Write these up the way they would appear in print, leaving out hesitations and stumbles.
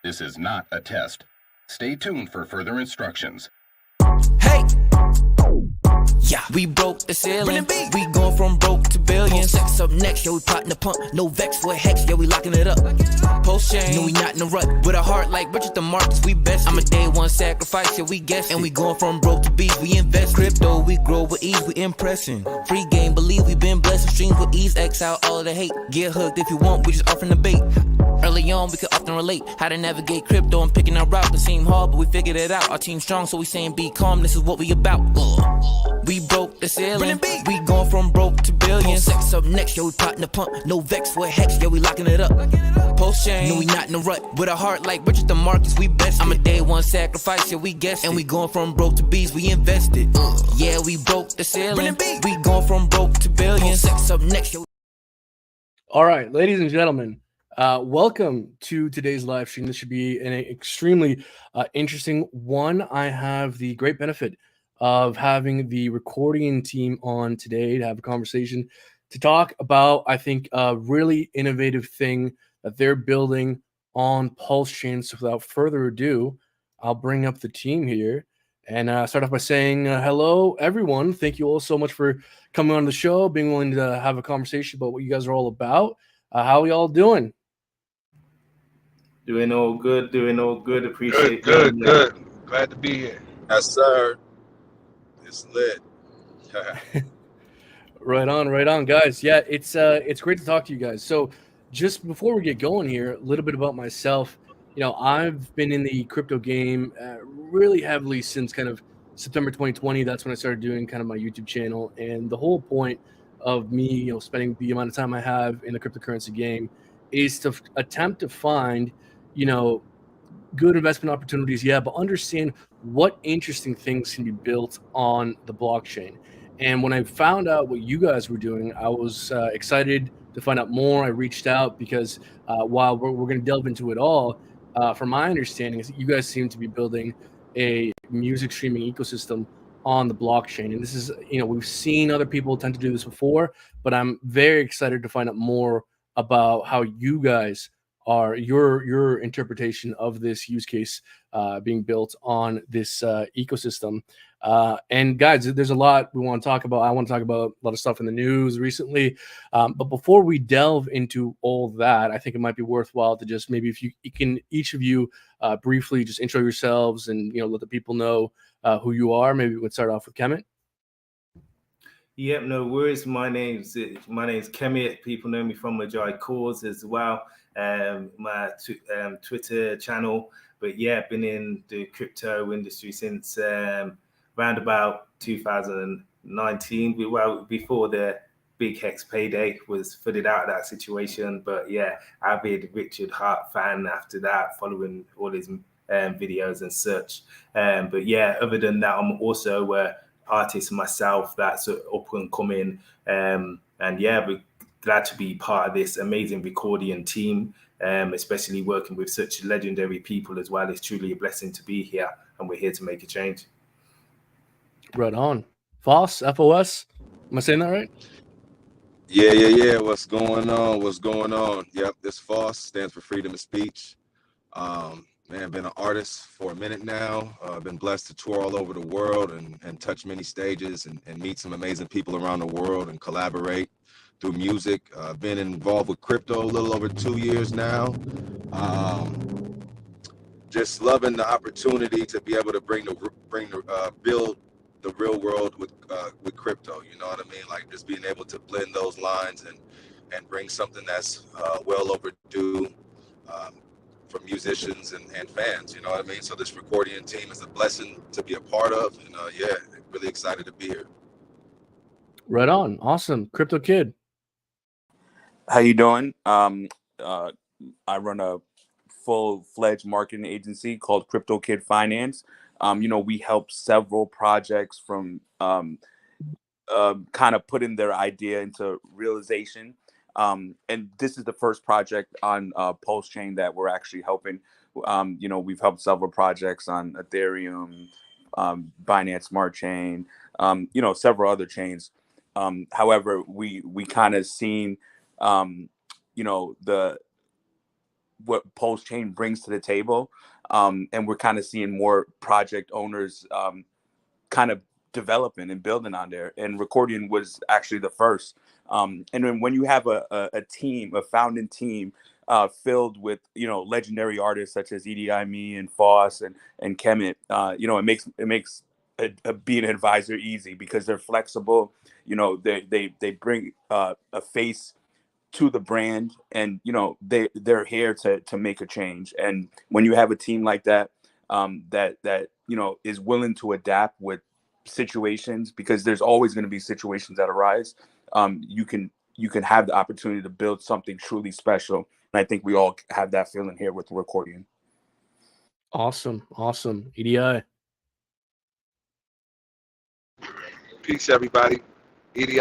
This is not a test. Stay tuned for further instructions. Hey! Yeah, we broke the ceiling. We going from broke to billions. Sex up next, yeah, we plotting the pump. No vex for a hex, yeah, we locking it up. Post chain, no, we not in a rut. With a heart like Richard the Marcus, we best. I'm a day one sacrifice, yeah, we guess. And we going from broke to beast, we invest. Crypto, we grow with ease, we impressing. Free game, believe we been blessed. Streams with ease, X out all of the hate. Get hooked if you want, we just offering the bait. Early on, we could often relate how to navigate crypto and picking our route. It seemed hard, but we figured it out. Our team strong, so we saying be calm, this is what we about. We broke the ceiling. We going from broke to billions. Sex up next, yeah, we plotting the pump. No vex for a hex, yeah, we locking it up. Post chain, no, we not in a rut. With a heart like Richard the Marcus, we best. I'm a day one sacrifice, yeah, we guessed. And we going from broke to bees, we invested. Yeah, we broke the ceiling. We going from broke to billions. Sex up next, yeah. All right, ladies and gentlemen. Welcome to today's live stream. This should be an extremely interesting one. I have the great benefit of having the Recordian team on today to have a conversation to talk about, I think, a really innovative thing that they're building on Pulse Chain. So without further ado, I'll bring up the team here and start off by saying hello, everyone. Thank you all so much for coming on the show, being willing to have a conversation about what you guys are all about. How are y'all doing? Doing all good. Appreciate it. Good. Glad to be here. Yes, sir. It's lit. Right on, guys. Yeah, it's great to talk to you guys. So just before we get going here, a little bit about myself. You know, I've been in the crypto game really heavily since kind of September 2020. That's when I started doing kind of my YouTube channel. And the whole point of me, you know, spending the amount of time I have in the cryptocurrency game is to attempt to find, you know, good investment opportunities, yeah, but understand what interesting things can be built on the blockchain. And when I found out what you guys were doing, I was excited to find out more. I reached out because while we're going to delve into it all, from my understanding, is that you guys seem to be building a music streaming ecosystem on the blockchain. And this is, you know, we've seen other people attempt to do this before, but I'm very excited to find out more about how you guys are, your interpretation of this use case being built on this ecosystem. And guys, there's a lot we want to talk about. I want to talk about a lot of stuff in the news recently. But before we delve into all that, I think it might be worthwhile to just maybe if you can, each of you briefly just intro yourselves and, you know, let the people know who you are. Maybe we would start off with Kemet. Yep, no worries. My name's Kemet. People know me from Majai Cause as well. My Twitter channel. But yeah, been in the crypto industry since around about 2019. Well, before the big Hex payday was footed out of that situation. But yeah, avid Richard Hart fan after that, following all his videos and such. But yeah, other than that, I'm also artist myself that's up and coming. And yeah, we're glad to be part of this amazing Recordian team. Especially working with such legendary people as well. It's truly a blessing to be here, and we're here to make a change. Right on. FOSS, F-O-S. Am I saying that right? Yeah. What's going on? Yep, this FOSS stands for freedom of speech. Man, I've been an artist for a minute now. I've been blessed to tour all over the world and touch many stages and meet some amazing people around the world and collaborate through music. I've been involved with crypto a little over 2 years now. Just loving the opportunity to be able to build the real world with crypto. You know what I mean? Like just being able to blend those lines and bring something that's well overdue for musicians and fans. You know what I mean? So this Recordian team is a blessing to be a part of, and yeah, really excited to be here. Right on. Awesome. Crypto Kid. How you doing? I run a full-fledged marketing agency called Crypto Kid Finance. You know, we help several projects from kind of putting their idea into realization. And this is the first project on Pulse Chain that we're actually helping. You know, we've helped several projects on Ethereum, Binance Smart Chain, you know, several other chains. However, we kind of seen, you know, what Pulse Chain brings to the table. And we're kind of seeing more project owners kind of developing and building on there. And Recordian was actually the first. And then when you have a team, a founding team filled with, legendary artists such as Edie Me and Foss and Kemet, it makes being an advisor easy because they're flexible. They bring a face to the brand, and they're here to make a change. And when you have a team like that, that is willing to adapt with situations, because there's always going to be situations that arise, you can have the opportunity to build something truly special. And I think we all have that feeling here with Recordian. Awesome. EDI. Peace, everybody. Edie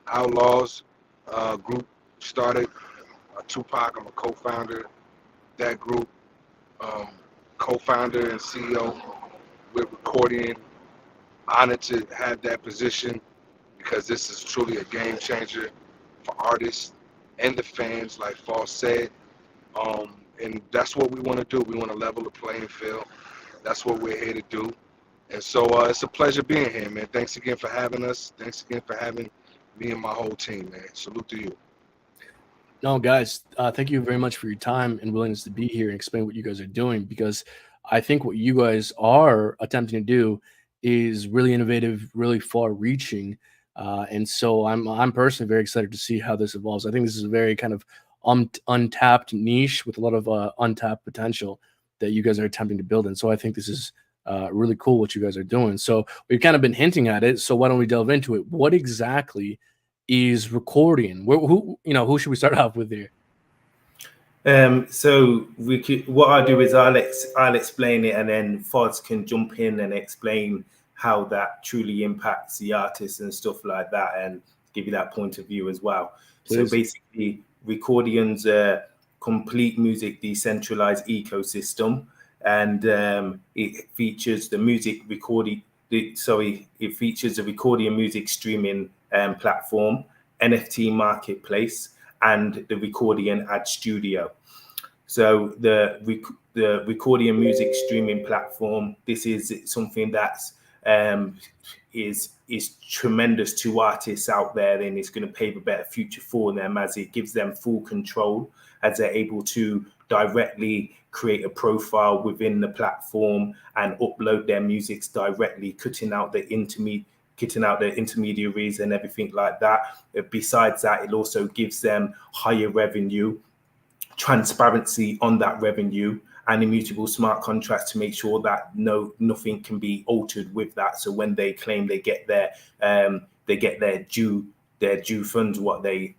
Outlaws group started. Tupac, I'm a co-founder. That group, co-founder and CEO with Recordian. Honored to have that position because this is truly a game changer for artists and the fans, like Foss said. And that's what we want to do. We want to level the playing field. That's what we're here to do. And so it's a pleasure being here, man. Thanks again for having us. Thanks again for having me and my whole team, man. Salute to you. No, guys, thank you very much for your time and willingness to be here and explain what you guys are doing, because I think what you guys are attempting to do is really innovative, really far-reaching, and so I'm personally very excited to see how this evolves. I think this is a very kind of untapped niche with a lot of untapped potential that you guys are attempting to build in. So I think this is really cool what you guys are doing. So we've kind of been hinting at it. So why don't we delve into it? What exactly is Recordian? Who should we start off with here? So what I'll do is I'll explain it, and then Foz can jump in and explain how that truly impacts the artists and stuff like that, and give you that point of view as well. Please. So basically, Recordian's a complete music decentralized ecosystem, and it features the it features a Recordian music streaming platform, NFT marketplace, and the Recordian ad studio. So the Recordian music streaming platform, this is something that's is tremendous to artists out there, and it's going to pave a better future for them, as it gives them full control, as they're able to directly create a profile within the platform and upload their musics directly, cutting out the intermediaries and everything like that. Besides that, it also gives them higher revenue, transparency on that revenue, and immutable smart contracts to make sure that nothing can be altered with that. So when they claim they get their due funds, what they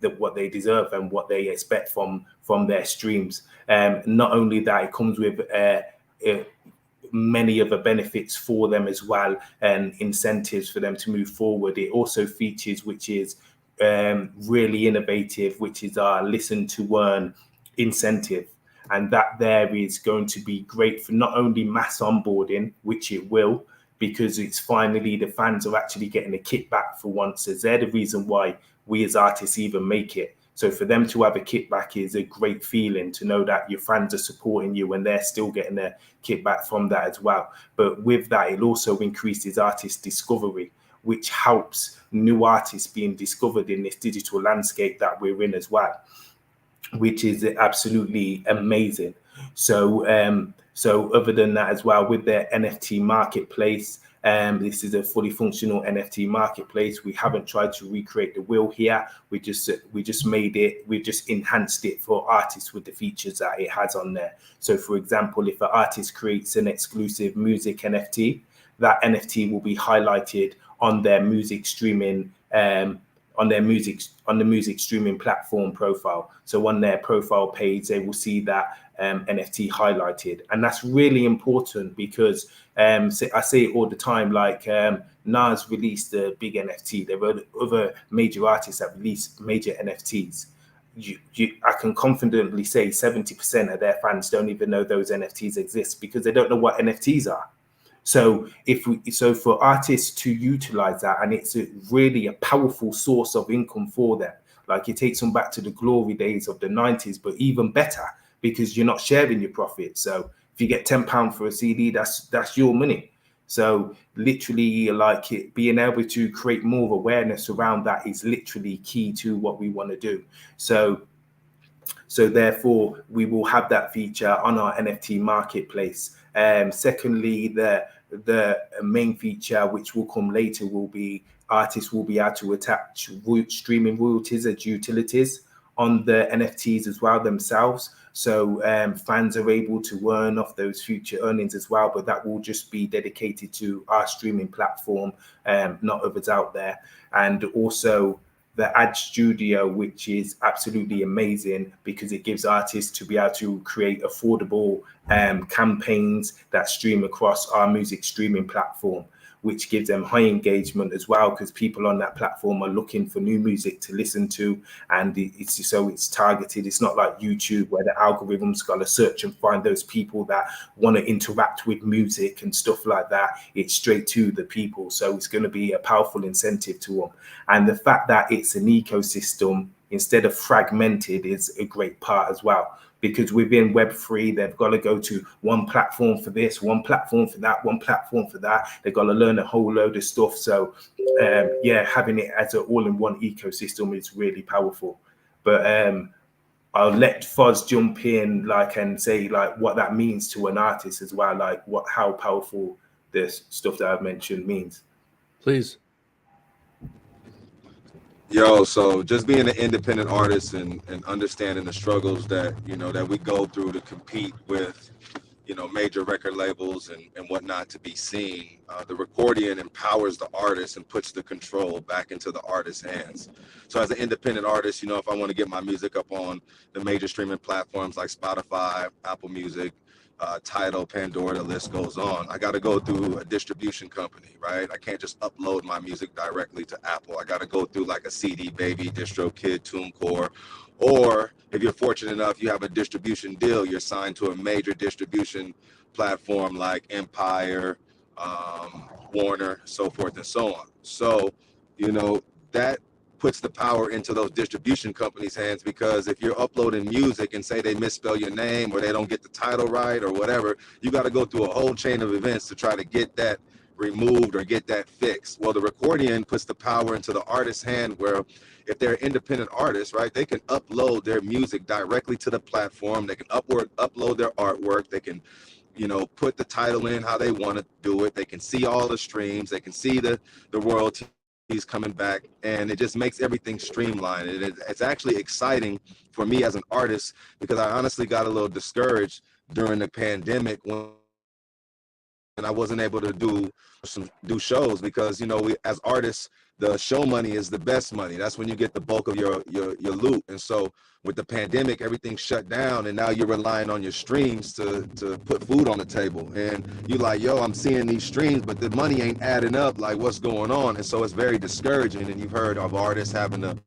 deserve and what they expect from their streams. Not only that, it comes with many other benefits for them as well, and incentives for them to move forward. It also features, which is really innovative, which is our listen to earn incentive. And that there is going to be great for not only mass onboarding, which it will, because it's finally the fans are actually getting a kickback for once, as they're the reason why we as artists even make it. So for them to have a kickback is a great feeling, to know that your fans are supporting you and they're still getting a kickback from that as well. But with that, it also increases artist discovery, which helps new artists being discovered in this digital landscape that we're in as well, which is absolutely amazing. So other than that as well, with their NFT marketplace, this is a fully functional NFT marketplace. We haven't tried to recreate the wheel here. We just made it. We just enhanced it for artists with the features that it has on there. So, for example, if an artist creates an exclusive music NFT, that NFT will be highlighted on their music streaming on the music streaming platform profile. So on their profile page, they will see that NFT highlighted. And that's really important because I say it all the time, like Nas released a big NFT. There were other major artists that released major NFTs. I can confidently say 70% of their fans don't even know those NFTs exist because they don't know what NFTs are. So for artists to utilize that, and it's really a powerful source of income for them, like it takes them back to the glory days of the 90s, but even better, because you're not sharing your profit. So if you get £10 for a CD, that's your money. So literally, like, it being able to create more awareness around that is literally key to what we want to do. So therefore, we will have that feature on our NFT marketplace. Secondly, the main feature, which will come later, will be artists will be able to attach streaming royalties as utilities on the NFTs as well themselves. So fans are able to earn off those future earnings as well, but that will just be dedicated to our streaming platform, not others out there. And also the ad studio, which is absolutely amazing because it gives artists to be able to create affordable campaigns that stream across our music streaming platform, which gives them high engagement as well, because people on that platform are looking for new music to listen to, and it's targeted. It's not like YouTube where the algorithm's got to search and find those people that want to interact with music and stuff like that. It's straight to the people, so it's going to be a powerful incentive to them. And the fact that it's an ecosystem instead of fragmented is a great part as well, because within Web3, they've got to go to one platform for this, one platform for that, one platform for that. They've got to learn a whole load of stuff. So having it as an all-in-one ecosystem is really powerful. But I'll let Foz jump in, and say what that means to an artist as well, how powerful this stuff that I've mentioned means. Please. Yo, so just being an independent artist and understanding the struggles that that we go through to compete with major record labels and whatnot to be seen, the Recordian empowers the artist and puts the control back into the artist's hands. So as an independent artist, if I want to get my music up on the major streaming platforms like Spotify, Apple Music, Tidal, Pandora, the list goes on, I got to go through a distribution company, right? I can't just upload my music directly to Apple. I got to go through like a CD Baby, DistroKid, TuneCore, or if you're fortunate enough, you have a distribution deal, you're signed to a major distribution platform like Empire, Warner, so forth and so on. So, that puts the power into those distribution companies' hands, because if you're uploading music and say they misspell your name or they don't get the title right or whatever, you got to go through a whole chain of events to try to get that removed or get that fixed. Well, the Recordian puts the power into the artist's hand, where if they're independent artists, right, they can upload their music directly to the platform. They can upload their artwork. They can, put the title in how they want to do it. They can see all the streams. They can see the royalties coming back, and it just makes everything streamlined. And it's actually exciting for me as an artist, because I honestly got a little discouraged during the pandemic when I wasn't able to do shows, because we as artists, the show money is the best money. That's when you get the bulk of your loot. And so with the pandemic, everything shut down, and now you're relying on your streams to put food on the table. And you're like, yo, I'm seeing these streams, but the money ain't adding up. Like, what's going on? And so it's very discouraging. And you've heard of artists having to,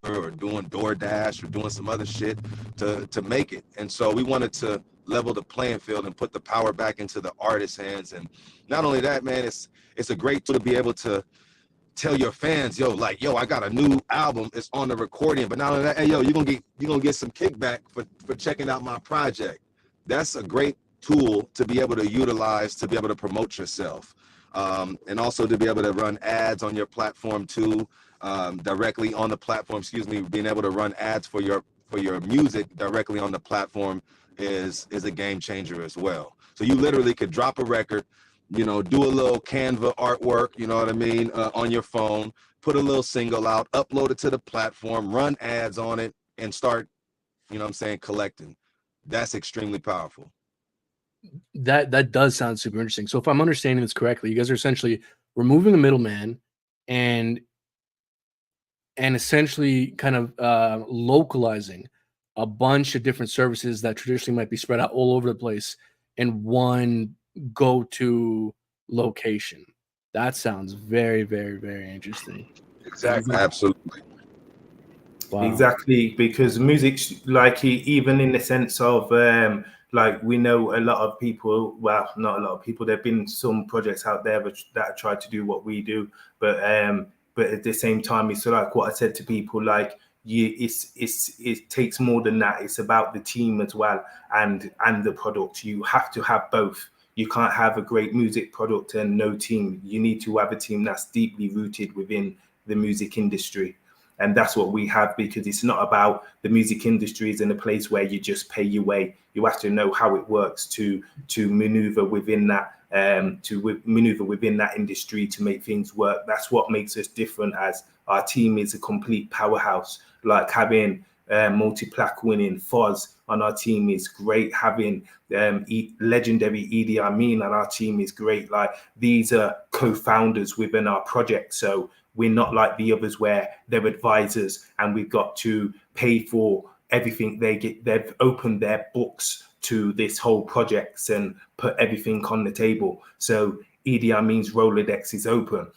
or doing DoorDash or doing some other shit to make it. And so we wanted to level the playing field and put the power back into the artist's hands. And not only that, man, it's a great tool to be able to tell your fans, yo, I got a new album, it's on the Recordian. But not only that, hey, yo, you're gonna get some kickback for checking out my project. That's a great tool to be able to utilize to be able to promote yourself, and also to be able to run ads on your platform too, directly on the platform. Being able to run ads for your music directly on the platform is a game changer as well. So you literally could drop a record, do a little Canva artwork, you know what I mean, on your phone, put a little single out, upload it to the platform, run ads on it, and start, collecting. That's extremely powerful. That does sound super interesting. So if I'm understanding this correctly, you guys are essentially removing the middleman and essentially kind of localizing a bunch of different services that traditionally might be spread out all over the place in one go-to location. That sounds very, very, very interesting. Exactly. Absolutely. Wow. Exactly, because music, even in the sense of we know a lot of people, well, not a lot of people, there have been some projects out there that try to do what we do, but at the same time, it's like what I said to people, it takes more than that. It's about the team as well, and the product. You have to have both. You can't have a great music product and no team. You need to have a team that's deeply rooted within the music industry. And that's what we have, because it's not about the music industry is in a place where you just pay your way. You have to know how it works to maneuver within that, maneuver within that industry to make things work. That's what makes us different, as our team is a complete powerhouse. Like having multi-plaque winning Foz on our team is great. Having legendary Idi Amin on our team is great. Like, these are co-founders within our project. So we're not like the others where they're advisors and we've got to pay for everything they get. They've opened their books to this whole project and put everything on the table. So Idi Amin's Rolodex is open.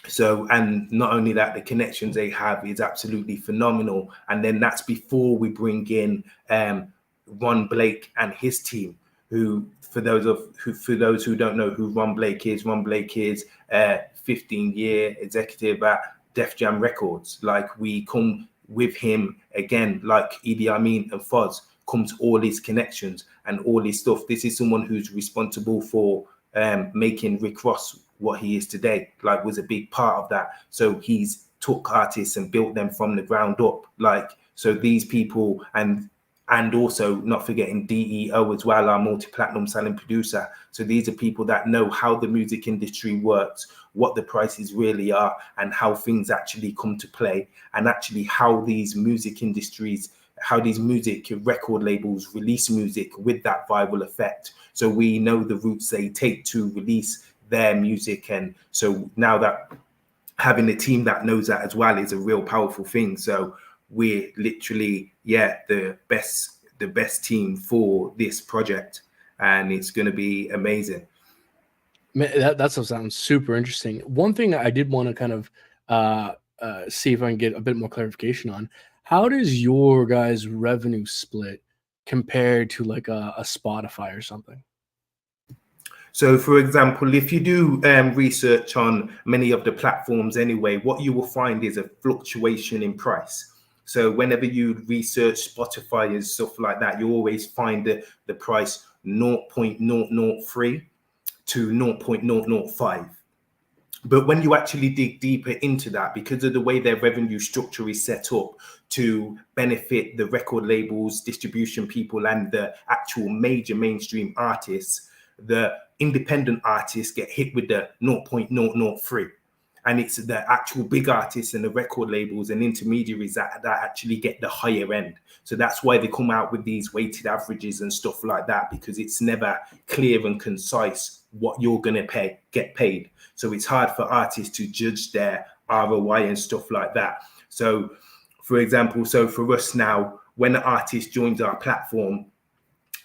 So, and not only that, the connections they have is absolutely phenomenal. And then that's before we bring in Ron Blake and his team, who, for those who don't know who Ron Blake is 15-year executive at Def Jam Records. Like, we come with him again, like Idi Amin and Foz, comes all his connections and all his stuff. This is someone who's responsible for making Rick Ross what he is today, like, was a big part of that. So he's took artists and built them from the ground up. Like, so these people, and also not forgetting DEO as well, our multi-platinum selling producer. So these are people that know how the music industry works, what the prices really are, and how things actually come to play, and actually how these music industries, how these music record labels release music with that viral effect. So we know the routes they take to release their music. And so now that having a team that knows that as well is a real powerful thing. So we're literally, the best team for this project, and it's going to be amazing. Man, that sounds super interesting. One thing I did want to kind of see if I can get a bit more clarification on: how does your guys' revenue split compared to like a Spotify or something? So, for example, if you do research on many of the platforms anyway, what you will find is a fluctuation in price. So whenever you research Spotify and stuff like that, you always find the price 0.003 to 0.005. But when you actually dig deeper into that, because of the way their revenue structure is set up to benefit the record labels, distribution people, and the actual major mainstream artists, the independent artists get hit with the 0.003. And it's the actual big artists and the record labels and intermediaries that actually get the higher end. So that's why they come out with these weighted averages and stuff like that, because it's never clear and concise what you're going to get paid. So it's hard for artists to judge their ROI and stuff like that. So, for example, so for us now, when an artist joins our platform,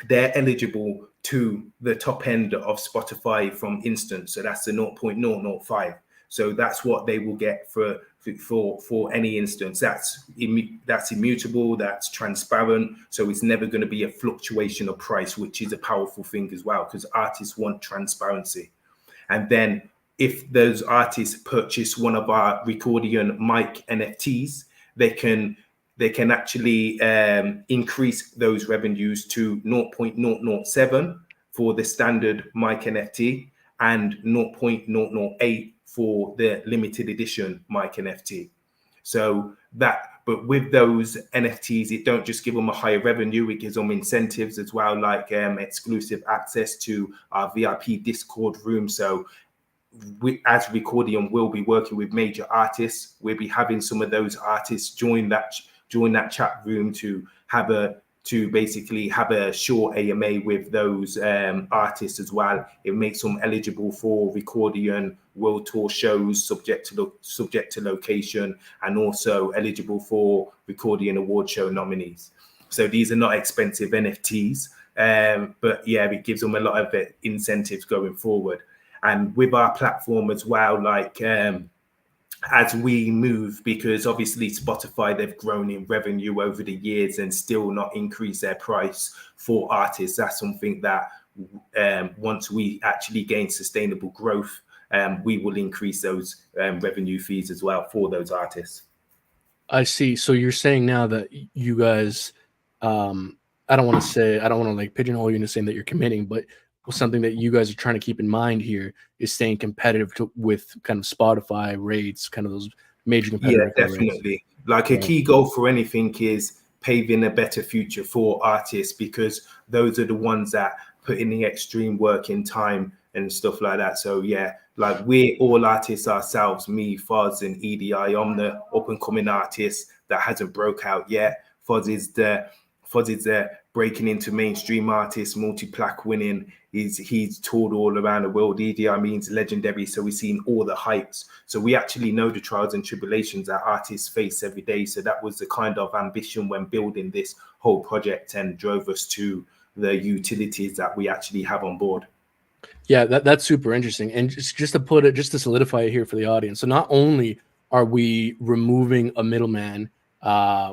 they're eligible to the top end of Spotify from Instant. So that's the 0.005. So that's what they will get for any instance. That's immutable, that's transparent. So it's never going to be a fluctuation of price, which is a powerful thing as well, because artists want transparency. And then if those artists purchase one of our Recordian mic NFTs, they can actually increase those revenues to 0.007 for the standard mic NFT and 0.008 for the limited edition mic NFT. So that, but with those NFTs, it don't just give them a higher revenue, it gives them incentives as well, like exclusive access to our VIP Discord room. So we, as Recordian, will be working with major artists. We'll be having some of those artists join that chat room to basically have a short AMA with those artists as well. It makes them eligible for Recordian World Tour shows, subject to location, and also eligible for Recordian Award Show nominees. So these are not expensive NFTs, but yeah, it gives them a lot of incentives going forward. And with our platform as well, like as we move, because obviously Spotify, they've grown in revenue over the years and still not increase their price for artists. That's something that once we actually gain sustainable growth, we will increase those revenue fees as well for those artists. I see. So you're saying now that you guys, I don't want to like pigeonhole you into saying that you're committing, but something that you guys are trying to keep in mind here is staying competitive with kind of Spotify rates, kind of those major Yeah, competitor record rates. definitely. Like a Right. key goal for anything is paving a better future for artists, because those are the ones that put in the extreme work in time and stuff like that. So yeah, like we're all artists ourselves, me, Fuzz and EDI. I'm the up and coming artist that hasn't broke out yet. Fuzz is the breaking into mainstream artist, multi-plaque winning. He's toured all around the world. EDI means legendary, so we've seen all the hypes. So we actually know the trials and tribulations that artists face every day. So that was the kind of ambition when building this whole project and drove us to the utilities that we actually have on board. Yeah, that's super interesting. And just to solidify it here for the audience. So not only are we removing a middleman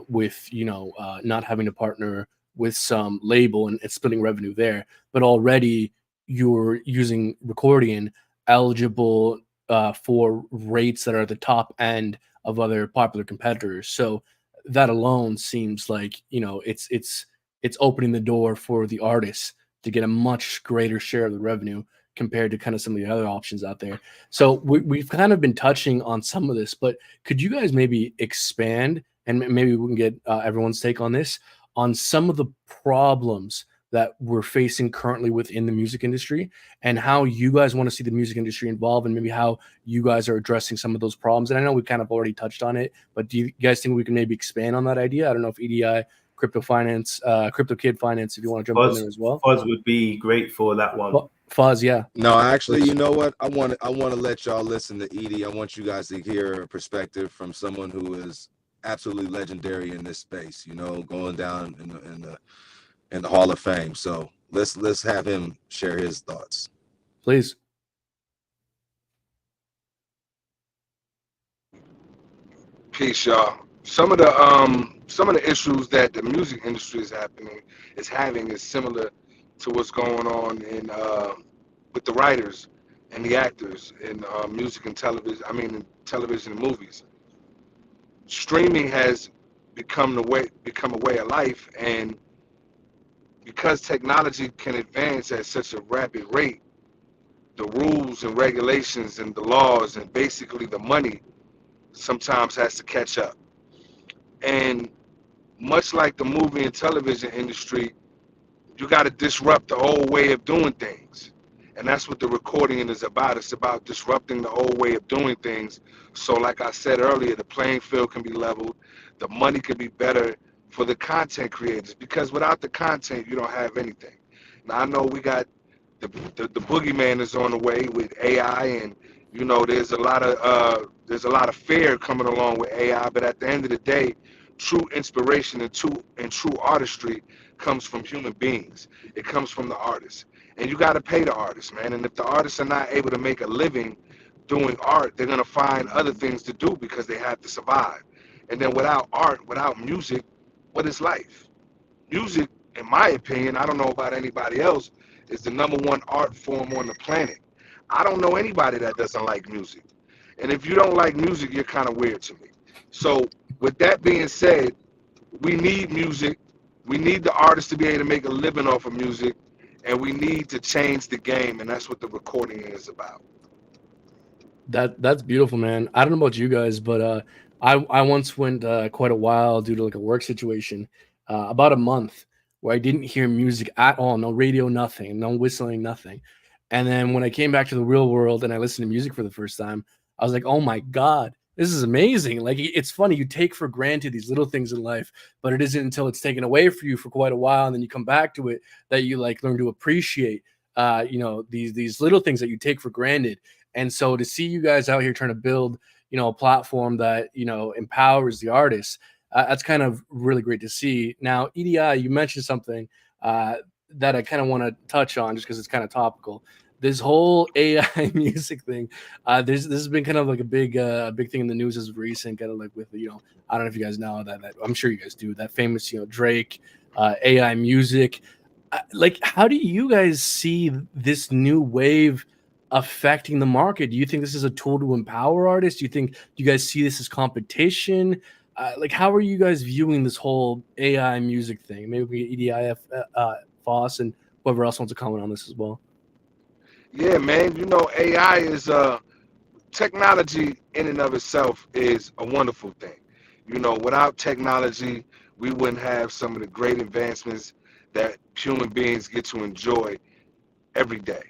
with not having to partner with some label and splitting revenue there, but already you're using Recordian eligible for rates that are at the top end of other popular competitors. So that alone seems like it's opening the door for the artists to get a much greater share of the revenue compared to kind of some of the other options out there. So we've kind of been touching on some of this, but could you guys maybe expand and maybe we can get everyone's take on this, on some of the problems that we're facing currently within the music industry and how you guys want to see the music industry involve and maybe how you guys are addressing some of those problems. And I know we kind of already touched on it, but do you guys think we can maybe expand on that idea? I don't know if EDI, Crypto Finance, Crypto Kid Finance, if you want to jump in there as well. Fuzz would be great for that one. Fuzz, yeah. No, actually, you know what? I want to let y'all listen to Edie. I want you guys to hear a perspective from someone who is absolutely legendary in this space. You know, going down in the Hall of Fame. So let's have him share his thoughts. Please. Peace, y'all. Some of the issues that the music industry is having is similar to what's going on in with the writers and the actors in music and television. I mean, in television and movies. Streaming has become a way of life, and because technology can advance at such a rapid rate, the rules and regulations and the laws and basically the money sometimes has to catch up. And much like the movie and television industry, you got to disrupt the old way of doing things. And that's what the Recordian is about. It's about disrupting the old way of doing things. So like I said earlier, the playing field can be leveled. The money can be better for the content creators, because without the content, you don't have anything. Now, I know we got the boogeyman is on the way with AI, and there's a lot of fear coming along with AI. But at the end of the day, true inspiration and true artistry comes from human beings. It comes from the artists, and you got to pay the artists, man. And if the artists are not able to make a living doing art, they're gonna find other things to do because they have to survive. And then without art, without music, what is life? Music, in my opinion, I don't know about anybody else, is the #1 art form on the planet. I don't know anybody that doesn't like music. And if you don't like music, you're kind of weird to me. So with that being said, we need music. We need the artists to be able to make a living off of music, and we need to change the game, and that's what the Recordian is about. That's beautiful, man. I don't know about you guys, but I once went quite a while due to like a work situation, about a month, where I didn't hear music at all, no radio, nothing, no whistling, nothing. And then when I came back to the real world and I listened to music for the first time, I was like, oh my God, this is amazing. Like it's funny, you take for granted these little things in life, but it isn't until it's taken away from you for quite a while and then you come back to it that you like learn to appreciate these little things that you take for granted. And so to see you guys out here trying to build, a platform that, empowers the artists, that's kind of really great to see. Now, EDI, you mentioned something that I kind of want to touch on just because it's kind of topical. This whole AI music thing, this has been kind of like a big thing in the news as of recent, kind of like with, I don't know if you guys know that I'm sure you guys do, that famous, Drake, AI music. Like, how do you guys see this new wave affecting the market? Do you think this is a tool to empower artists? Do you guys see this as competition? like, how are you guys viewing this whole AI music thing? Maybe we get EDIF, Foss, and whoever else wants to comment on this as well. Yeah, man. You know, AI is technology in and of itself is a wonderful thing. You know, without technology, we wouldn't have some of the great advancements that human beings get to enjoy every day.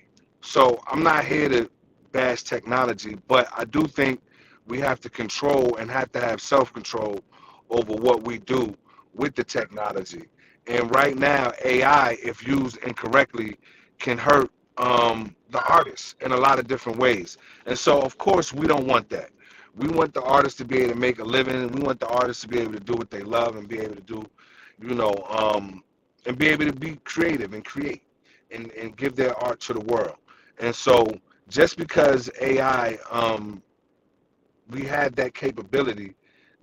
So I'm not here to bash technology, but I do think we have to control and have to have self-control over what we do with the technology. And right now, AI, if used incorrectly, can hurt the artists in a lot of different ways. And so, of course, we don't want that. We want the artists to be able to make a living. We want the artists to be able to do what they love and be able to do, you know, and be able to be creative and create and give their art to the world. And so just because AI, we have that capability,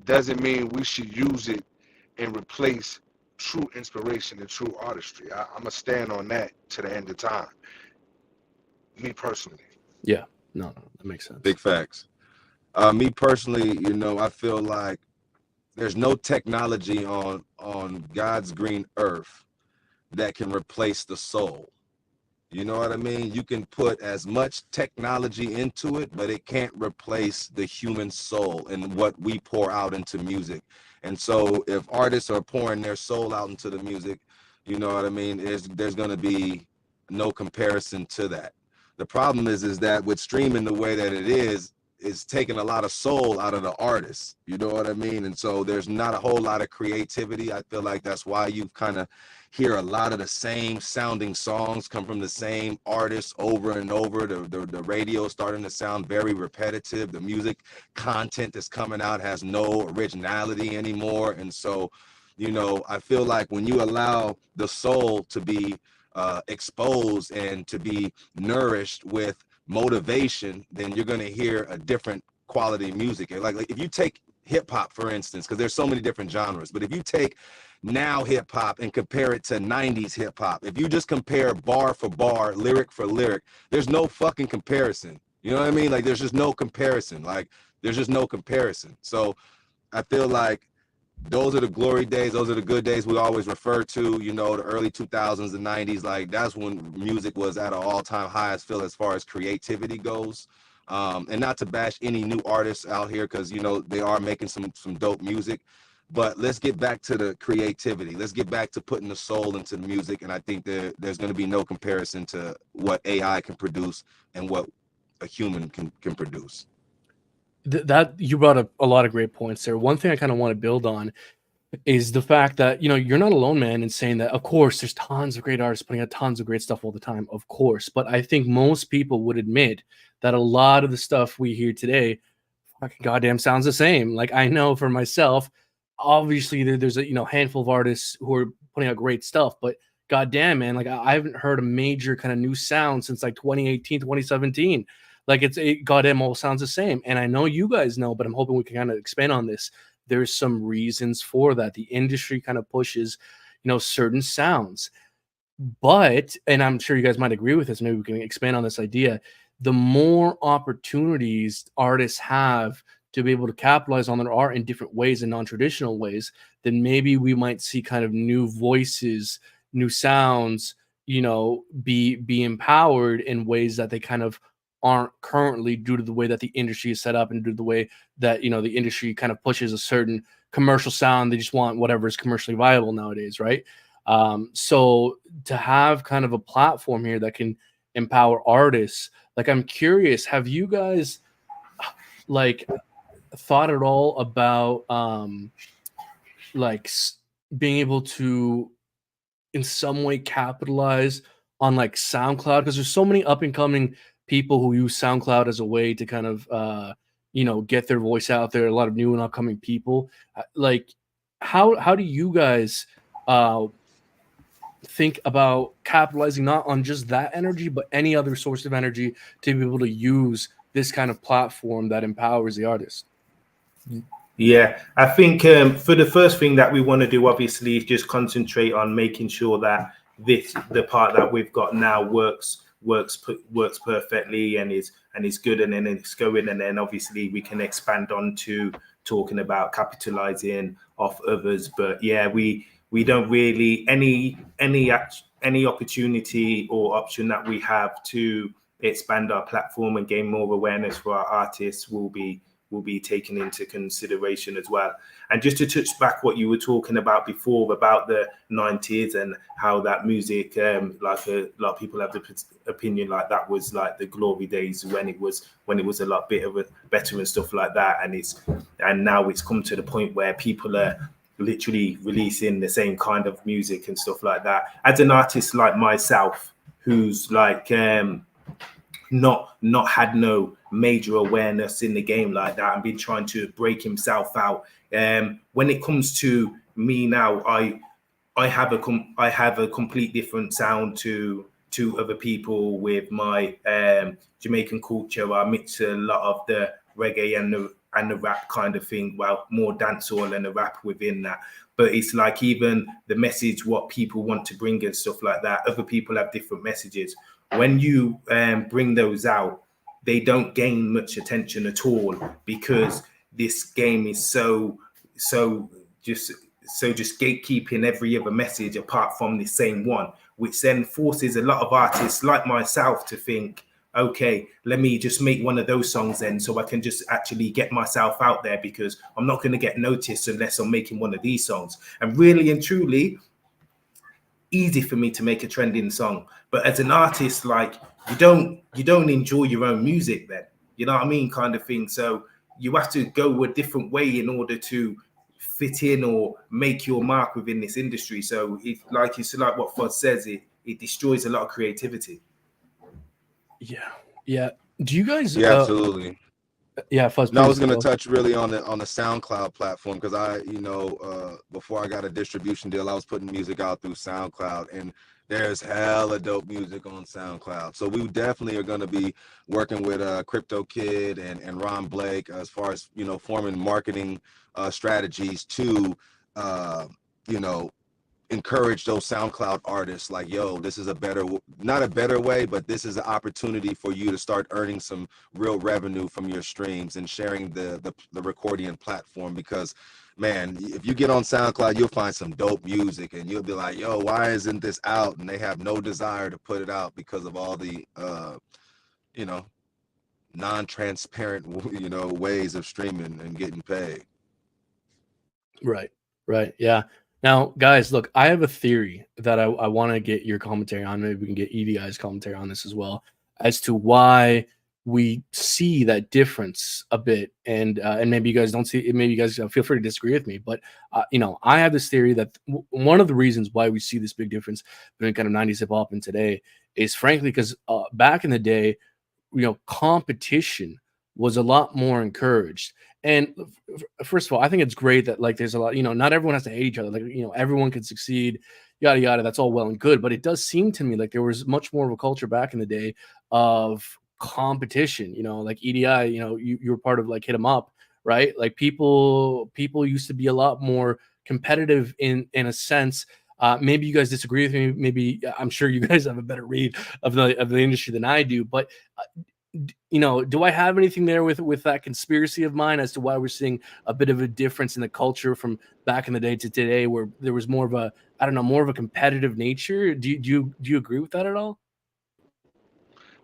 doesn't mean we should use it and replace true inspiration and true artistry. I'm going to stand on that to the end of time, me personally. Yeah, no, that makes sense. Big facts. Me personally, you know, I feel like there's no technology on God's green earth that can replace the soul. You know what I mean? You can put as much technology into it, but it can't replace the human soul and what we pour out into music. And so if artists are pouring their soul out into the music, you know what I mean, there's going to be no comparison to that. The problem is that with streaming the way that it is, it's taking a lot of soul out of the artist. You know what I mean? And so there's not a whole lot of creativity. I feel like that's why you kind of hear a lot of the same sounding songs come from the same artists over and over. The radio is starting to sound very repetitive. The music content that's coming out has no originality anymore. And so, you know, I feel like when you allow the soul to be exposed and to be nourished with motivation, then you're going to hear a different quality music. Like if you take hip hop, for instance, because there's so many different genres, but if you take now hip hop and compare it to 90s hip hop, if you just compare bar for bar, lyric for lyric, there's no fucking comparison. You know what I mean? Like there's just no comparison. So I feel like those are the glory days. Those are the good days we always refer to, you know, the early 2000s and 90s. Like that's when music was at an all-time high, I feel, as far as creativity goes. And not to bash any new artists out here, because, you know, they are making some dope music. But let's get back to the creativity. Let's get back to putting the soul into the music. And I think there's going to be no comparison to what AI can produce and what a human can produce. That you brought up a lot of great points there. One thing I kind of want to build on is the fact that, you know, you're not alone, man, in saying that, of course, there's tons of great artists putting out tons of great stuff all the time, of course. But I think most people would admit that a lot of the stuff we hear today fucking goddamn sounds the same. Like, I know for myself, obviously there's a, you know, handful of artists who are putting out great stuff, but goddamn, man, like I haven't heard a major kind of new sound since like 2018, 2017. Like it goddamn all sounds the same. And I know you guys know, but I'm hoping we can kind of expand on this. There's some reasons for that. The industry kind of pushes, you know, certain sounds. But, and I'm sure you guys might agree with this, maybe we can expand on this idea. The more opportunities artists have to be able to capitalize on their art in different ways and non-traditional ways, then maybe we might see kind of new voices, new sounds, you know, be empowered in ways that they kind of aren't currently, due to the way that the industry is set up and due to the way that, you know, the industry kind of pushes a certain commercial sound. They just want whatever is commercially viable nowadays, right? So to have kind of a platform here that can empower artists, like, I'm curious, have you guys like thought at all about like being able to in some way capitalize on like SoundCloud? Because there's so many up and coming people who use SoundCloud as a way to kind of you know, get their voice out there. A lot of new and upcoming people. Like, how do you guys think about capitalizing not on just that energy, but any other source of energy to be able to use this kind of platform that empowers the artist? Yeah, I think for the first thing that we want to do, obviously, is just concentrate on making sure that the part that we've got now works perfectly and is good, and then it's going, and then obviously we can expand on to talking about capitalizing off others. But yeah, we don't really any opportunity or option that we have to expand our platform and gain more awareness for our artists will be taken into consideration as well. And just to touch back what you were talking about before about the 90s and how that music, like a lot of people have the opinion like that was like the glory days when it was a lot better and stuff like that. And now it's come to the point where people are literally releasing the same kind of music and stuff like that. As an artist like myself, who's like not had no major awareness in the game like that and been trying to break himself out. When it comes to me now, I have a complete different sound to other people with my Jamaican culture. I mix a lot of the reggae and the rap kind of thing, well, more dancehall and the rap within that. But it's like even the message, what people want to bring and stuff like that, other people have different messages. When you bring those out, they don't gain much attention at all because this game is so just gatekeeping every other message apart from the same one, which then forces a lot of artists like myself to think, okay, let me just make one of those songs then so I can just actually get myself out there, because I'm not going to get noticed unless I'm making one of these songs. And really and truly, easy for me to make a trending song, but as an artist, like you don't enjoy your own music then, you know what I mean, kind of thing. So you have to go a different way in order to fit in or make your mark within this industry. So it's like what Fuzz says, it destroys a lot of creativity. Yeah. Do you guys? Yeah, absolutely. Yeah, Fuzz. No, I was going to touch really on the SoundCloud platform, because before I got a distribution deal, I was putting music out through SoundCloud, and there's hella dope music on SoundCloud. So we definitely are going to be working with Crypto Kid and Ron Blake as far as forming marketing strategies to encourage those SoundCloud artists, like, yo, this is not a better way, but this is an opportunity for you to start earning some real revenue from your streams and sharing the Recordian platform. Because, man, if you get on SoundCloud, you'll find some dope music and you'll be like, yo, why isn't this out? And they have no desire to put it out because of all the, non-transparent, ways of streaming and getting paid. Right. Yeah. Now, guys, look, I have a theory that I want to get your commentary on. Maybe we can get EDI's commentary on this as well, as to why we see that difference a bit. And maybe you guys don't see it. Maybe you guys feel free to disagree with me. But, I have this theory that one of the reasons why we see this big difference between kind of 90s hip hop and today is frankly because back in the day, competition was a lot more encouraged. And first of all, I think it's great that like there's a lot, not everyone has to hate each other. Like, everyone can succeed, yada, yada. That's all well and good. But it does seem to me like there was much more of a culture back in the day of competition, like EDI, you were part of like Hit 'em Up, right? Like people used to be a lot more competitive in a sense. Maybe you guys disagree with me. Maybe I'm sure you guys have a better read of the industry than I do. But do I have anything there with that conspiracy of mine as to why we're seeing a bit of a difference in the culture from back in the day to today, where there was more of a competitive nature? Do you agree with that at all?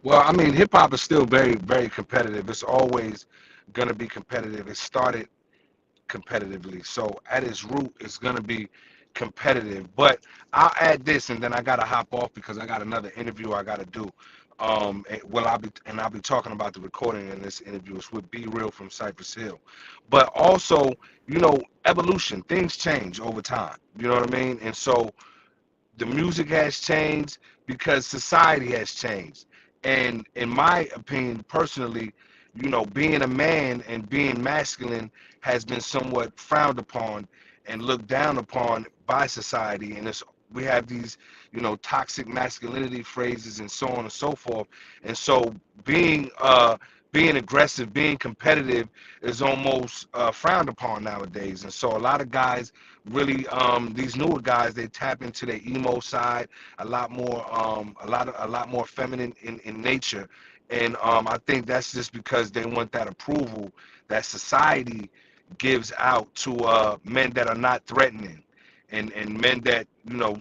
Well, I mean, hip hop is still very, very competitive. It's always going to be competitive. It started competitively. So at its root, it's going to be competitive. But I'll add this, and then I got to hop off because I got another interview I got to do. I'll be talking about the recording in this interview. It's with Be Real from Cypress Hill. But also, evolution, things change over time. You know what I mean? And so the music has changed because society has changed. And in my opinion, personally, being a man and being masculine has been somewhat frowned upon and looked down upon by society. And we have these, toxic masculinity phrases and so on and so forth. And so being aggressive, being competitive is almost frowned upon nowadays. And so a lot of guys really, these newer guys, they tap into their emo side a lot more feminine in nature. And I think that's just because they want that approval that society gives out to men that are not threatening, and men that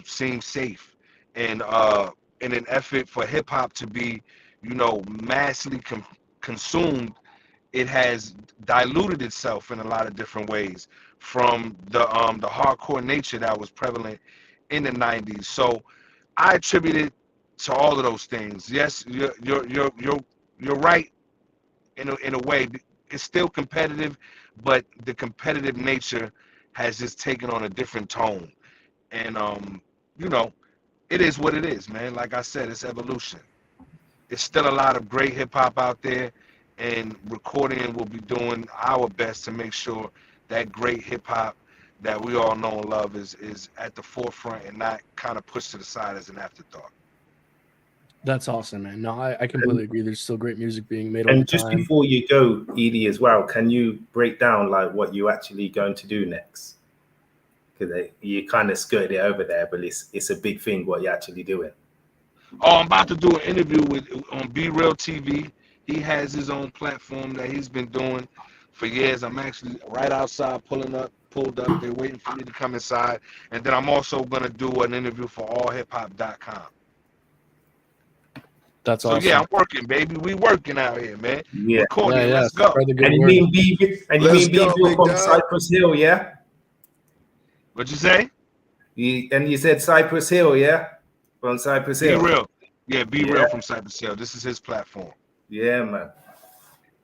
seem safe, and in an effort for hip hop to be massively consumed, it has diluted itself in a lot of different ways from the hardcore nature that was prevalent in the 90s. So I attribute it to all of those things. Yes, you're right in a way. It's still competitive, but the competitive nature has just taken on a different tone. And it is what it is, man. Like I said, it's evolution. There's still a lot of great hip hop out there, and Recordian will be doing our best to make sure that great hip hop that we all know and love is at the forefront and not kind of pushed to the side as an afterthought. That's awesome, man. No, I completely agree. There's still great music being made all the And just time. before you go, Edie, as well, can you break down like what you're actually going to do next? Because you kind of skirted it over there, but it's a big thing what you're actually doing. Oh, I'm about to do an interview on Be Real TV. He has his own platform that he's been doing for years. I'm actually right outside pulled up. They're waiting for me to come inside. And then I'm also going to do an interview for allhiphop.com. That's so awesome. Yeah, I'm working, baby. We working out here, man. Yeah. Recording. Let's go. And you mean Be Real from Cypress Hill, yeah? What'd you say? You said Cypress Hill, yeah? From Cypress Hill. Be Real. Yeah, Be Real from Cypress Hill. This is his platform. Yeah, man.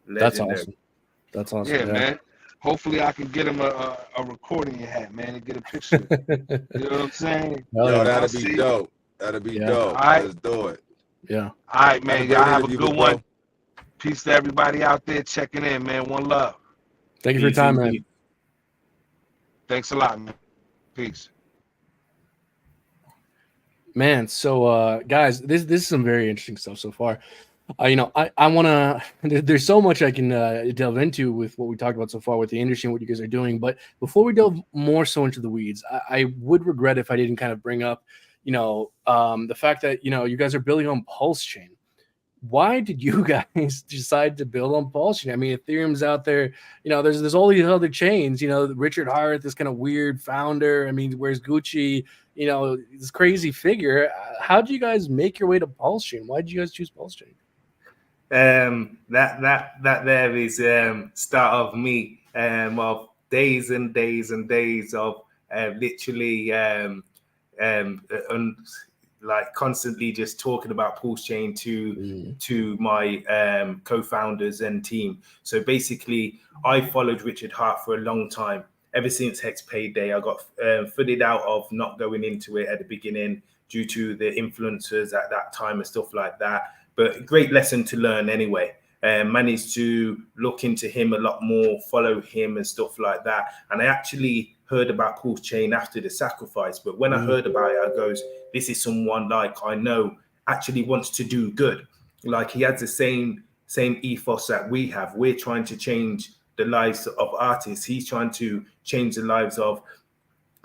Legendary. That's awesome. That's awesome. Yeah, man. Hopefully I can get him a Recordian hat, man, and get a picture. You know what I'm saying? Yo, that'd be dope. That'd be dope. All right. Let's do it. Yeah. All right, man. Y'all have a good one. Peace to everybody out there checking in, man. One love. Thank you for your time, man. Thanks a lot, man. Peace. Man, so guys, this is some very interesting stuff so far. I want to. There's so much I can delve into with what we talked about so far with the industry and what you guys are doing. But before we delve more so into the weeds, I would regret if I didn't kind of bring up, the fact that you guys are building on Pulse Chain. Why did you guys decide to build on Pulse Chain? I mean, Ethereum's out there. There's all these other chains. Richard Hart, this kind of weird founder. I mean, where's Gucci? This crazy figure. How did you guys make your way to Pulse Chain? Why did you guys choose Pulse Chain? That there is start of me of days and days and days of literally like constantly just talking about Pulse Chain to my co-founders and team. So basically, I followed Richard Hart for a long time. Ever since Hex Payday, I got footed out of not going into it at the beginning due to the influencers at that time and stuff like that. But great lesson to learn anyway. Managed to look into him a lot more, follow him and stuff like that. And I actually heard about Pulse Chain after the sacrifice. But when I heard about it, I goes, this is someone like I know actually wants to do good. Like he has the same ethos that we have. We're trying to change the lives of artists. He's trying to change the lives of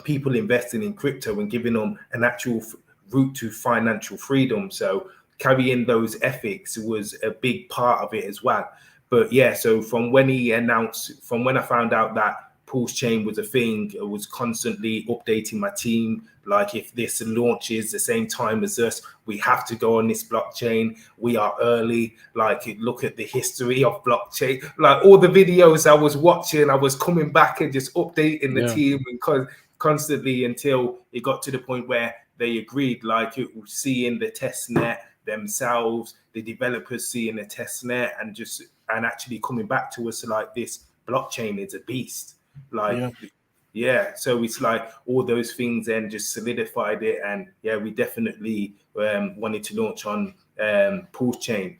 people investing in crypto and giving them an actual route to financial freedom. So carrying those ethics was a big part of it as well. But yeah, so from when I found out that Pulse Chain was a thing, I was constantly updating my team. Like if this launches the same time as us, we have to go on this blockchain. We are early. Like look at the history of blockchain. Like all the videos I was watching, I was coming back and just updating the team and constantly until it got to the point where they agreed. Like it was seeing the test net themselves, the developers seeing the test net and actually coming back to us like this blockchain is a beast. Like so it's like all those things then just solidified it, and we definitely wanted to launch on Pulse Chain.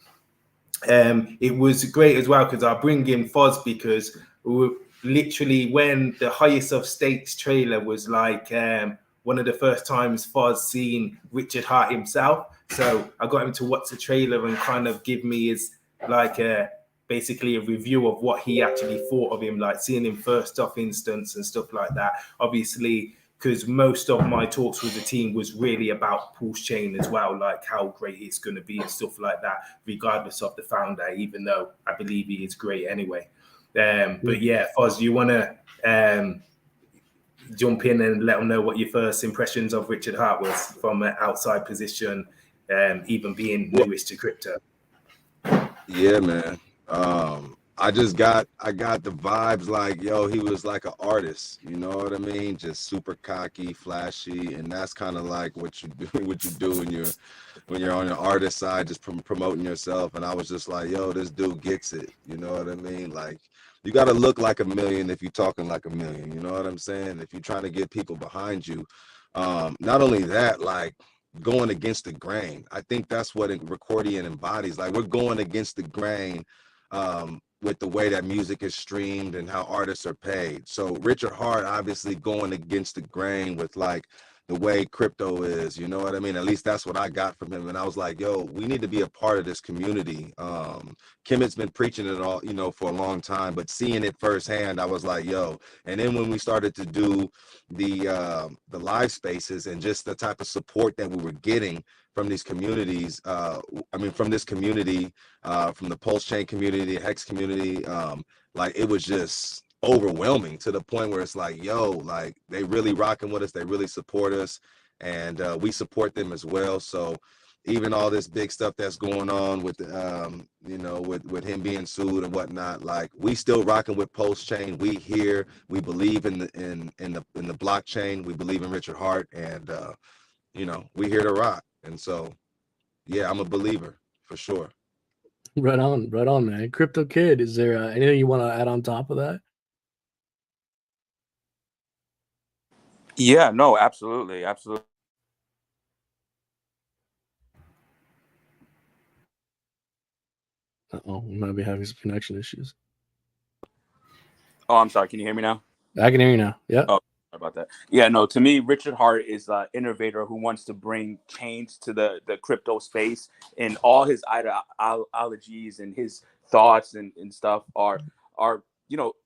It was great as well because I bring in Foz because literally when the Highest of Stakes trailer was like one of the first times Foz seen Richard Hart himself. So I got him to watch the trailer and kind of give me his basically a review of what he actually thought of him, like seeing him first off instance and stuff like that. Obviously, because most of my talks with the team was really about Pulse Chain as well, like how great it's going to be and stuff like that, regardless of the founder, even though I believe he is great anyway. But yeah, Foz, you want to jump in and let them know what your first impressions of Richard Hart was from an outside position, even being newest to crypto? Yeah, man. I got the vibes like, yo, he was like an artist, you know what I mean? Just super cocky, flashy, and that's kind of like what you do when you're on the artist side, just promoting yourself. And I was just like, yo, this dude gets it, you know what I mean? Like, you got to look like a million if you're talking like a million, you know what I'm saying? If you're trying to get people behind you. Not only that, like, going against the grain. I think that's what Recordian embodies. Like, we're going against the grain with the way that music is streamed and how artists are paid. So Richard Hart obviously going against the grain with like the way crypto is, you know what I mean? At least that's what I got from him. And I was like, yo, we need to be a part of this community. Kemet's been preaching it all, you know, for a long time, but seeing it firsthand, I was like, yo. And then when we started to do the live spaces and just the type of support that we were getting from these communities, from this community, from the Pulse Chain community, the Hex community, like, it was just overwhelming to the point where it's like, yo, like, they really rocking with us, they really support us, and we support them as well. So even all this big stuff that's going on with with him being sued and whatnot, like, we still rocking with Pulse Chain. We here, we believe in the blockchain, we believe in Richard Hart, and we here to rock. And so yeah, I'm a believer for sure. Right on, man. Crypto Kid, is there anything you want to add on top of that? Yeah, no, absolutely. We might be having some connection issues. Oh, I'm sorry. Can you hear me now? I can hear you now. Yeah. Oh, sorry about that. Yeah, no, to me, Richard Hart is an innovator who wants to bring change to the crypto space, and all his ideologies and his thoughts and stuff are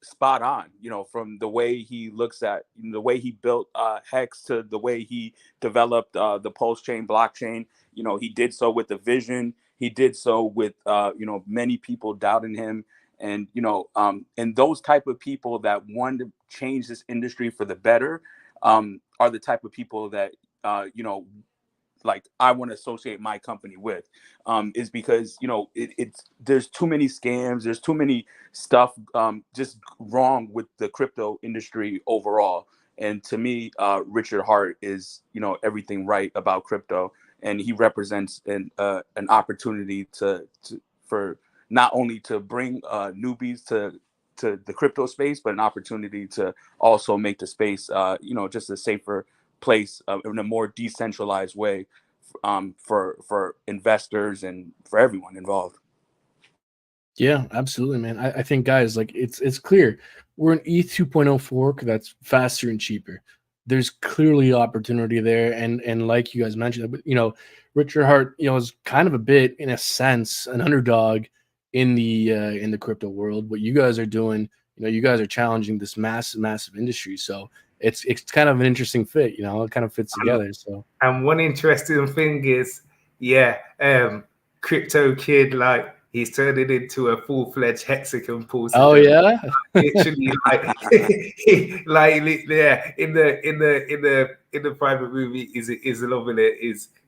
spot on, from the way he looks at, the way he built Hex to the way he developed the Pulse Chain blockchain. He did so with the vision. He did so with many people doubting him. And and those type of people that want to change this industry for the better are the type of people that like I want to associate my company with, is because there's too many scams, there's too many stuff just wrong with the crypto industry overall. And to me, Richard Hart is everything right about crypto, and he represents an opportunity for not only to bring newbies to the crypto space, but an opportunity to also make the space just a safer place in a more decentralized way for investors and for everyone involved. Yeah, absolutely, man. I think, guys, like, it's clear we're an ETH 2.0 fork that's faster and cheaper. There's clearly opportunity there, and like you guys mentioned, Richard Hart, is kind of a bit, in a sense, an underdog in the crypto world. What you guys are doing, you guys are challenging this massive industry. So it's kind of an interesting fit. It kind of fits together. So, and one interesting thing is, Crypto Kid, like, he's turned it into a full-fledged hexagon pool. Oh yeah, literally, like in the private movie, is loving it.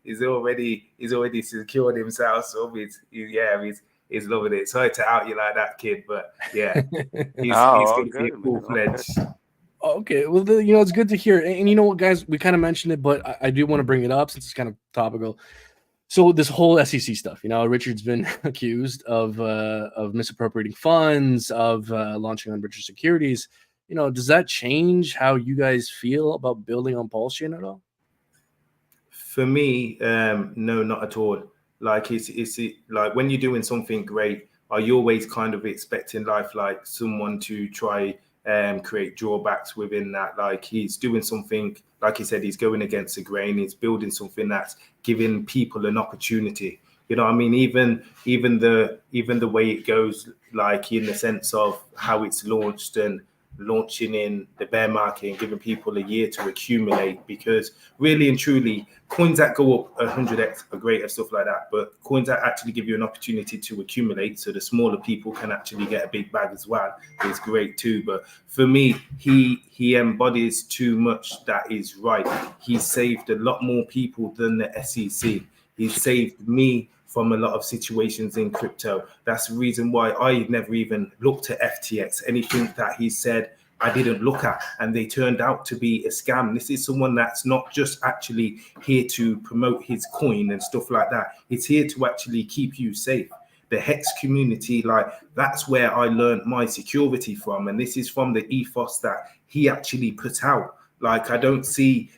Is already secured himself. So he's loving it. Sorry to out you like that, kid, but yeah, he's going to be full-fledged. Okay, well, it's good to hear. And you know what, guys, we kind of mentioned it, but I do want to bring it up since it's kind of topical. So this whole SEC stuff, Richard's been accused of misappropriating funds, of launching unregistered securities. Does that change how you guys feel about building on Pulse Chain at all? For me, no, not at all. Like, it's like, when you're doing something great, are you always kind of expecting like someone to try create drawbacks within that? Like, he's doing something, like he said, he's going against the grain. He's building something that's giving people an opportunity. You know what I mean? Even the way it goes, like, in the sense of how it's launched and launching in the bear market and giving people a year to accumulate, because really and truly, coins that go up 100x are great and stuff like that, but coins that actually give you an opportunity to accumulate so the smaller people can actually get a big bag as well is great too. But for me, he embodies too much that is right. He saved a lot more people than the SEC. He saved me from a lot of situations in crypto. That's the reason why I never even looked at FTX. Anything that he said, I didn't look at, and they turned out to be a scam. This is someone that's not just actually here to promote his coin and stuff like that. It's here to actually keep you safe. The Hex community, like, that's where I learned my security from. And this is from the ethos that he actually put out. Like, I don't see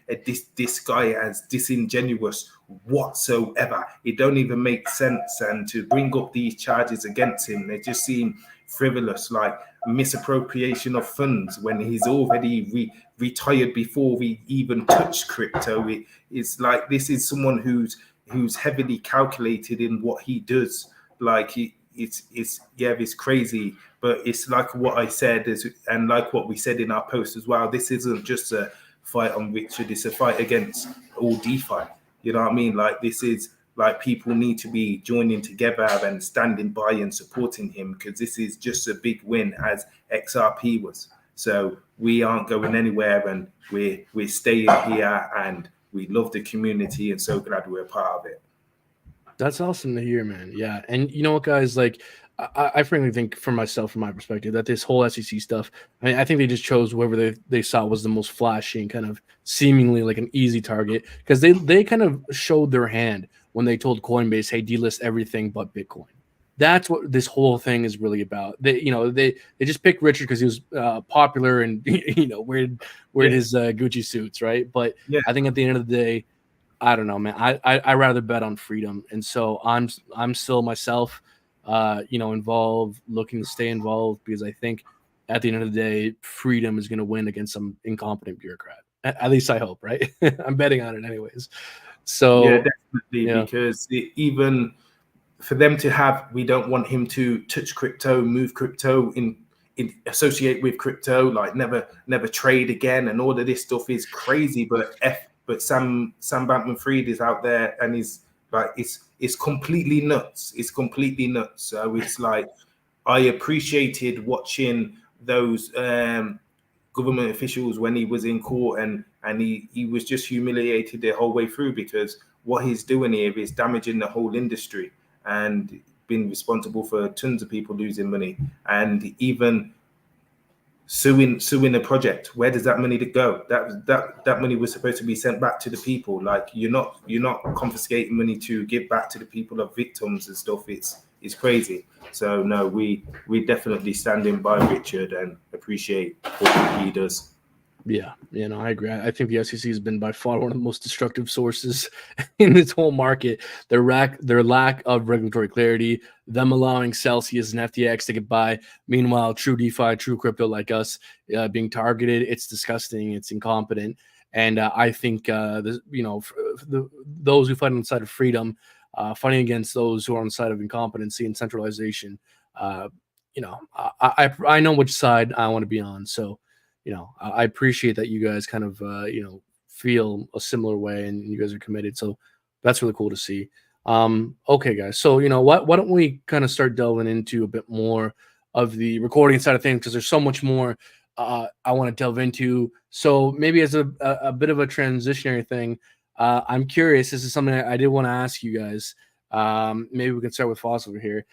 this guy as disingenuous whatsoever. It don't even make sense. And to bring up these charges against him, they just seem frivolous, like misappropriation of funds when he's already retired before we even touched crypto. It's like, this is someone who's heavily calculated in what he does. Like, it's crazy. But it's like what I said and like what we said in our post as well. This isn't just a fight on Richard. It's a fight against all DeFi. You know what I mean? Like, this is like, people need to be joining together and standing by and supporting him, because this is just a big win, as XRP was. So we aren't going anywhere, and we're staying here, and we love the community, and so glad we're a part of it. That's awesome to hear, man. Yeah. And you know what, guys, like, I frankly think, for myself, from my perspective, that this whole SEC stuff, I mean, I think they just chose whoever they saw was the most flashy and kind of seemingly like an easy target, because they kind of showed their hand when they told Coinbase, hey, delist everything but Bitcoin. That's what this whole thing is really about. They just picked Richard because he was popular and wearing his Gucci suits, right? But yeah. I think at the end of the day, I don't know, man. I rather bet on freedom, and so I'm still myself, involved, looking to stay involved, because I think at the end of the day, freedom is going to win against some incompetent bureaucrat. At least I hope, right? I'm betting on it, anyways. So yeah, definitely, because even for them to have, we don't want him to touch crypto, move crypto, in associate with crypto, like never trade again, and all of this stuff is crazy. But Sam Bankman-Fried is out there, and he's like, it's completely nuts. It's completely nuts. So it's like, I appreciated watching those government officials when he was in court, and he was just humiliated the whole way through, because what he's doing here is damaging the whole industry and being responsible for tons of people losing money, and even suing a project. Where does that money go? That money was supposed to be sent back to the people. Like, you're not confiscating money to give back to the people of victims and stuff. It's crazy. So no, we definitely standing by Richard and appreciate what he does. Yeah, I agree. I think the SEC has been by far one of the most destructive sources in this whole market. Their lack of regulatory clarity, them allowing Celsius and FTX to get by. Meanwhile, true DeFi, true crypto like us being targeted. It's disgusting. It's incompetent. And I think those who fight on the side of freedom, fighting against those who are on the side of incompetency and centralization, I know which side I want to be on. So, I appreciate that you guys kind of, feel a similar way, and you guys are committed. So that's really cool to see. Okay, guys. So, why don't we kind of start delving into a bit more of the recording side of things, because there's so much more I want to delve into. So maybe as a bit of a transitionary thing, I'm curious. This is something I did want to ask you guys. Maybe we can start with Foss over here.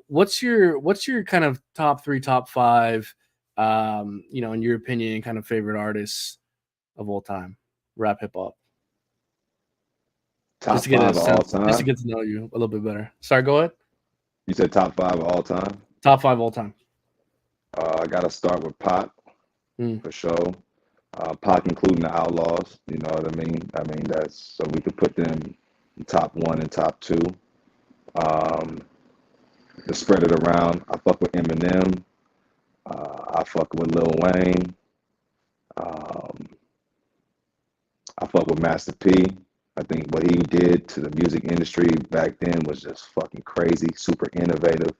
What's your kind of top 3, top 5, in your opinion, kind of favorite artists of all time, rap, hip hop? Top 5 of all time. Just to get to know you a little bit better. Sorry, go ahead. You said top 5 of all time? Top 5 all time. I got to start with Pac, for sure. Pac, including the Outlaws, you know what I mean? I mean, that's, so we could put them in top 1 and top 2. To spread it around, I fuck with Eminem. I fuck with Lil Wayne. I fuck with Master P. I think what he did to the music industry back then was just fucking crazy, super innovative.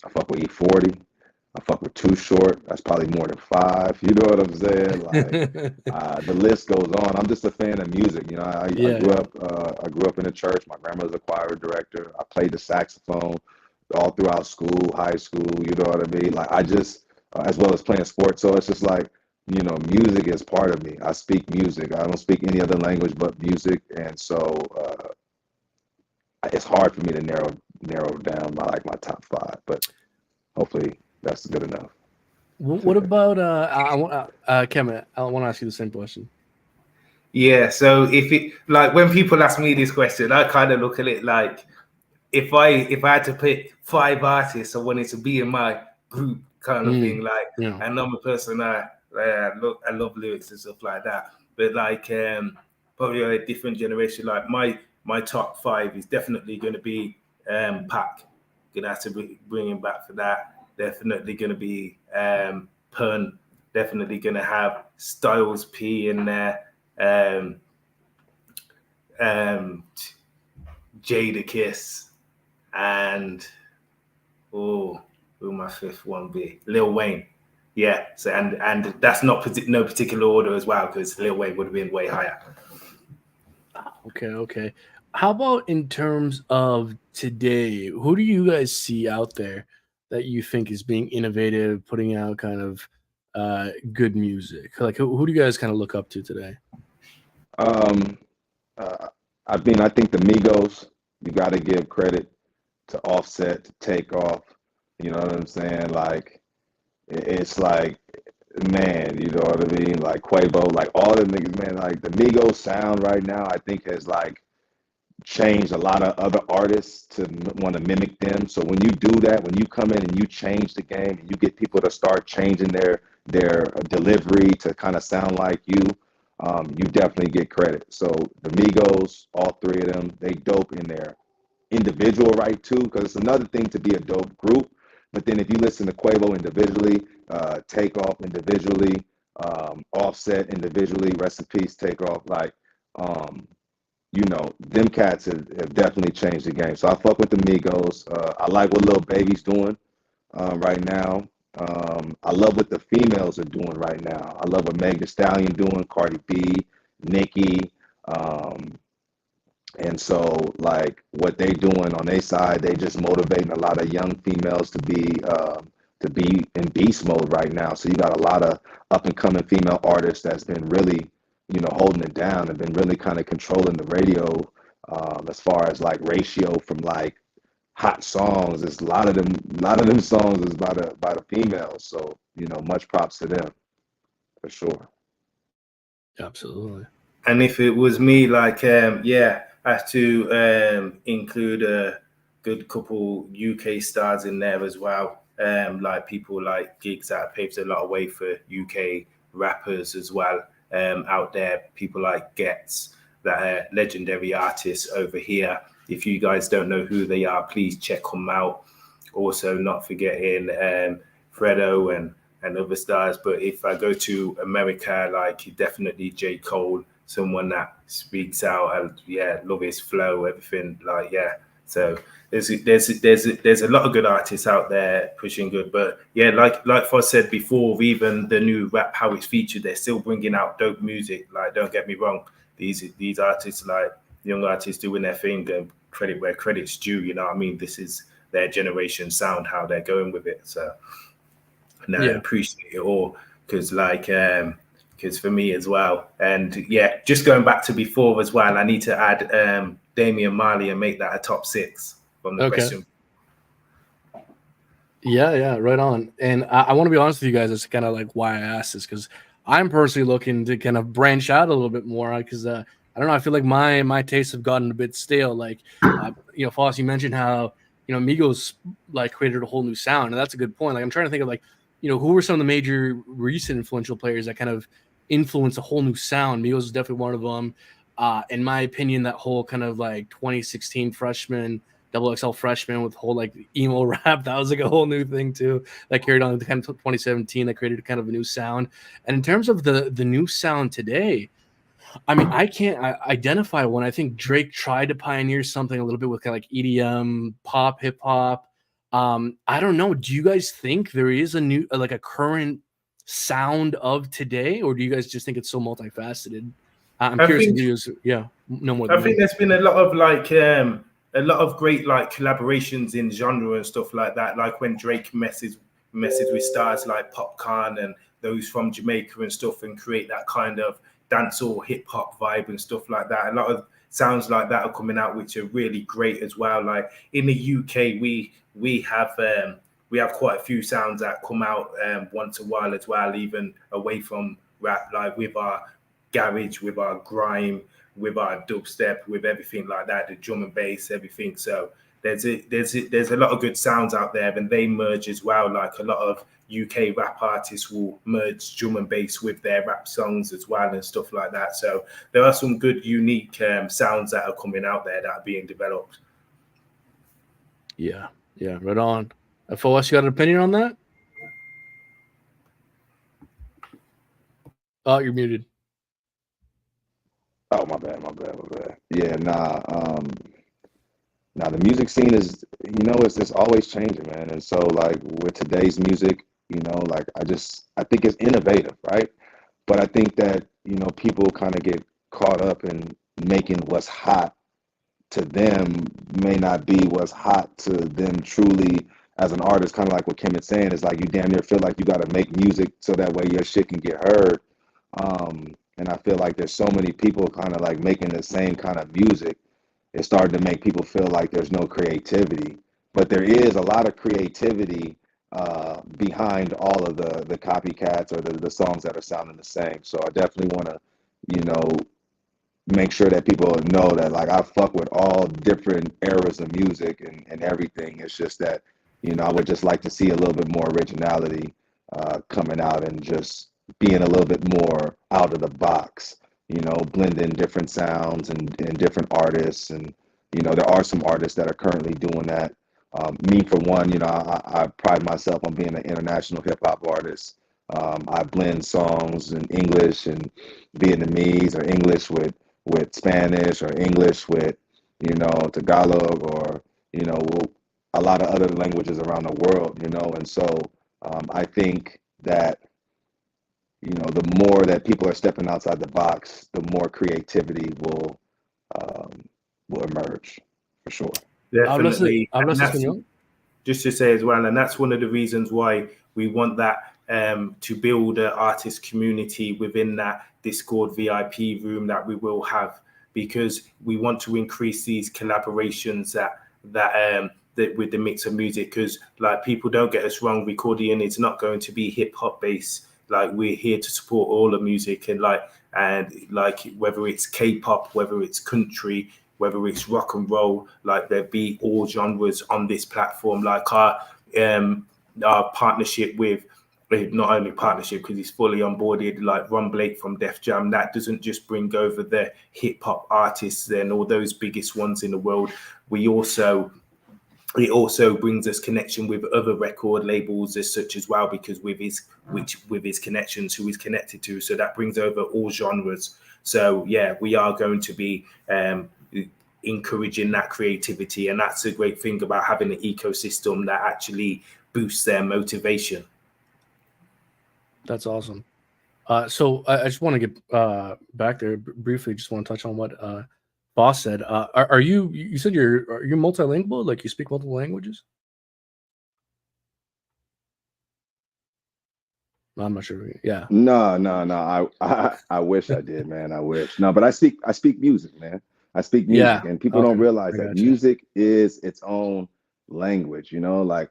I fuck with E40. I fuck with Too Short. That's probably more than 5. You know what I'm saying? Like the list goes on. I'm just a fan of music. You know, I grew up. I grew up in a church. My grandmother's a choir director. I played the saxophone all throughout school, high school. You know what I mean? Like I just, as well as playing sports. So it's just like, you know, music is part of me. I speak music. I don't speak any other language but music, and so it's hard for me to narrow down my top 5. But hopefully that's good enough. What about Kevin? I want to ask you the same question. Yeah, so if it like when people ask me this question, I kind of look at it like if I had to pick 5 artists I wanted to be in my group kind of thing, like, and I'm a person I love lyrics and stuff like that, but like probably a different generation. Like my top 5 is definitely going to be Pac. Gonna have to bring him back for that. Definitely going to be Pun. Definitely going to have Styles P in there. Jadakiss, and who my 5th one be? Lil Wayne. Yeah. So and that's not no particular order as well, because Lil Wayne would have been way higher. Okay. How about in terms of today? Who do you guys see out there that you think is being innovative, putting out kind of good music? Like who do you guys kind of look up to today? I mean, I think the Migos, you got to give credit to Offset, to Takeoff. You know what I'm saying? Like, it's like, man, you know what I mean? Like Quavo, like all the niggas, man, like the Migos sound right now, I think has like changed a lot of other artists to want to mimic them. So when you do that, when you come in and you change the game and you get people to start changing their delivery to kind of sound like you definitely get credit. So the Migos, all 3 of them, they dope in their individual right too, because it's another thing to be a dope group. But then if you listen to Quavo individually, Takeoff individually, Offset individually, rest in peace, Takeoff, like, you know, them cats have definitely changed the game. So I fuck with the Migos. I like what Lil Baby's doing right now. I love what the females are doing right now. I love what Meg Thee Stallion doing, Cardi B, Nicki. And so, like, what they doing on their side, they just motivating a lot of young females to be in beast mode right now. So you got a lot of up and coming female artists that's been really, you know, holding it down and been really kind of controlling the radio as far as like ratio from like hot songs. It's a lot of them songs is by the females. So, you know, much props to them for sure. Absolutely. And if it was me, like, I have to include a good couple UK stars in there as well. Like people like Gigs that paves a lot of way for UK rappers as well. Out there, people like Gets, that are legendary artists over here. If you guys don't know who they are, please check them out. Also, not forgetting Fredo and other stars. But if I go to America, like definitely J. Cole, someone that speaks out and love his flow, everything, like, yeah. So there's a lot of good artists out there pushing good, but yeah, like Foz said before, even the new Rap How It's Featured, they're still bringing out dope music. Like, don't get me wrong, these artists, like young artists doing their thing, and credit where credit's due. You know what I mean? This is their generation sound, how they're going with it. So and I appreciate it all, because like because for me as well, and yeah, just going back to before as well, I need to add Damian Marley and make that a top 6 from the question. Yeah, right on. And I want to be honest with you guys, that's kind of like why I asked this, because I'm personally looking to kind of branch out a little bit more, because I don't know, I feel like my tastes have gotten a bit stale. Like, you know, Foss, you mentioned how, you know, Migos like created a whole new sound, and that's a good point. Like, I'm trying to think of, like, you know, who were some of the major recent influential players that kind of influence a whole new sound. Migos is definitely one of them. In my opinion, that whole kind of like 2016 freshman, XXL freshman with whole like emo rap, that was like a whole new thing too, that carried on to kind of 2017, that created kind of a new sound. And in terms of the new sound today, I mean, I can't identify one. I think Drake tried to pioneer something a little bit with kind of like EDM, pop, hip hop. I don't know. Do you guys think there is a new, like a current sound of today, or do you guys just think it's so multifaceted? I'm I curious think if you guys, yeah, no more I than think me. there's been a lot of a lot of great like collaborations in genre and stuff like that. Like when Drake messes with stars like Popcorn and those from Jamaica and stuff, and create that kind of dancehall hip hop vibe and stuff like that. A lot of sounds like that are coming out, which are really great as well. Like in the UK, we have quite a few sounds that come out once a while as well, even away from rap, like with our garage, with our grime, with our dubstep, with everything like that, the drum and bass, everything. So there's a lot of good sounds out there, and they merge as well. Like a lot of UK rap artists will merge drum and bass with their rap songs as well and stuff like that. So there are some good, unique sounds that are coming out there that are being developed. Yeah, yeah, right on. FOS, you got an opinion on that? Oh, you're muted. Oh, my bad. Yeah, the music scene is, it's always changing, man. And so, like, with today's music, like, I think it's innovative, right? But I think that, people kind of get caught up in making what's hot to them may not be what's hot to them truly as an artist. Kind of like what Kim is saying, is like you damn near feel like you got to make music so that way your shit can get heard. And I feel like there's so many people kind of like making the same kind of music. It's starting to make people feel like there's no creativity, but there is a lot of creativity behind all of the copycats or the songs that are sounding the same. So I definitely want to, make sure that people know that, like, I fuck with all different eras of music and everything. It's just that, I would just like to see a little bit more originality coming out and just being a little bit more out of the box, blending different sounds and different artists. And, there are some artists that are currently doing that. Me, for one, I pride myself on being an international hip hop artist. I blend songs in English and Vietnamese, or English with Spanish, or English with, Tagalog, or, a lot of other languages around the world, and so I think that, the more that people are stepping outside the box, the more creativity will emerge, for sure. Definitely. And Hablas that's, español? just to say as well, and that's one of the reasons why we want that to build an artist community within that Discord VIP room that we will have, because we want to increase these collaborations that with the mix of music. Because, like, people, don't get us wrong, Recordian is not going to be hip hop based. Like, we're here to support all the music, and whether it's K-pop, whether it's country, whether it's rock and roll, like, there be all genres on this platform. Like our partnership with, not only partnership because he's fully onboarded, like Ron Blake from Def Jam, that doesn't just bring over the hip hop artists and all those biggest ones in the world. It also brings us connection with other record labels as such as well, because with his connections, who he's connected to. So that brings over all genres. So yeah, we are going to be encouraging that creativity, and that's a great thing about having an ecosystem that actually boosts their motivation. That's awesome. So I just want to get back there briefly. Just want to touch on what Boss said. Are you? You said you're multilingual? Like, you speak multiple languages? I'm not sure. Yeah. No. I wish I did, man. I wish. No, but I speak music, man. I speak music, Yeah. and people don't Okay. realize I that gotcha. music is its own language. Like,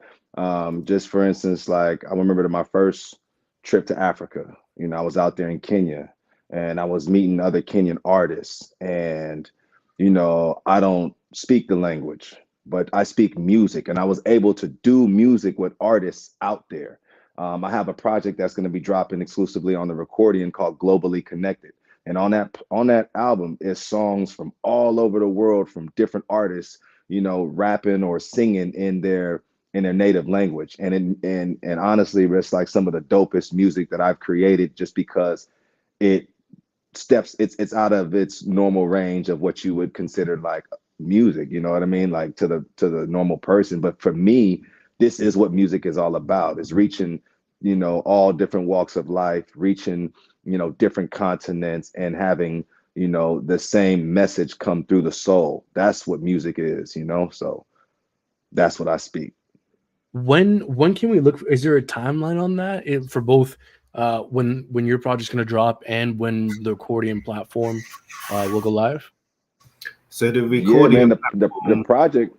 just for instance, like, I remember my first trip to Africa. I was out there in Kenya, and I was meeting other Kenyan artists, and I don't speak the language, but I speak music, and I was able to do music with artists out there. I have a project that's going to be dropping exclusively on the Recordian called Globally Connected. And on that album is songs from all over the world, from different artists, rapping or singing in their native language. And honestly, it's like some of the dopest music that I've created, just because it's out of its normal range of what you would consider like music, you know what I mean? Like, to the normal person. But for me, this is what music is all about. It's reaching, you know, all different walks of life, reaching, you know, different continents, and having, you know, the same message come through the soul. That's what music is, you know. So that's what I speak. When can we look? Is there a timeline on that for both when your project's going to drop and when the Recordian platform will go live? So the Yeah, man, Recordian the platform. project.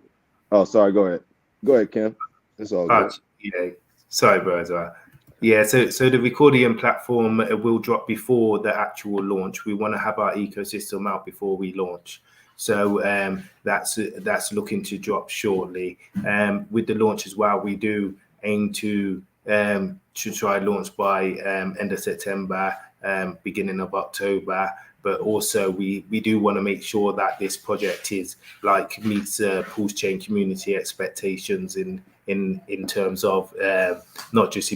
Oh, sorry. Go ahead, Kim. It's all good. Yeah, sorry, bro. As well. Yeah, so the Recordian platform will drop before the actual launch. We want to have our ecosystem out before we launch. So that's looking to drop shortly. With the launch as well, we do aim to try launch by end of September, beginning of October. But also we do want to make sure that this project is like meets Pulse Chain community expectations in terms of not just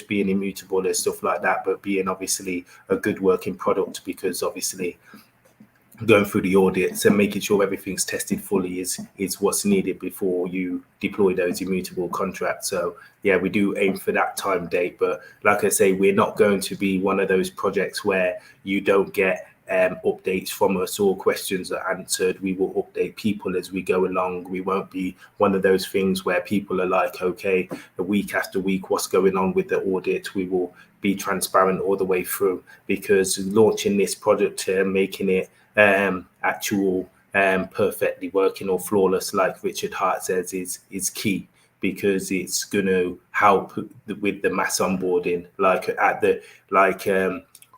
being immutable and stuff like that, but being obviously a good working product, because obviously going through the audits and making sure everything's tested fully is what's needed before you deploy those immutable contracts. So yeah, we do aim for that time date, but like I say, we're not going to be one of those projects where you don't get updates from us or questions are answered. We will update people as we go along. We won't be one of those things where people are like, okay, a week after week, what's going on with the audit? We will be transparent all the way through, because launching this product and making it actual perfectly working or flawless, like Richard Hart says, is key, because it's going to help with the mass onboarding.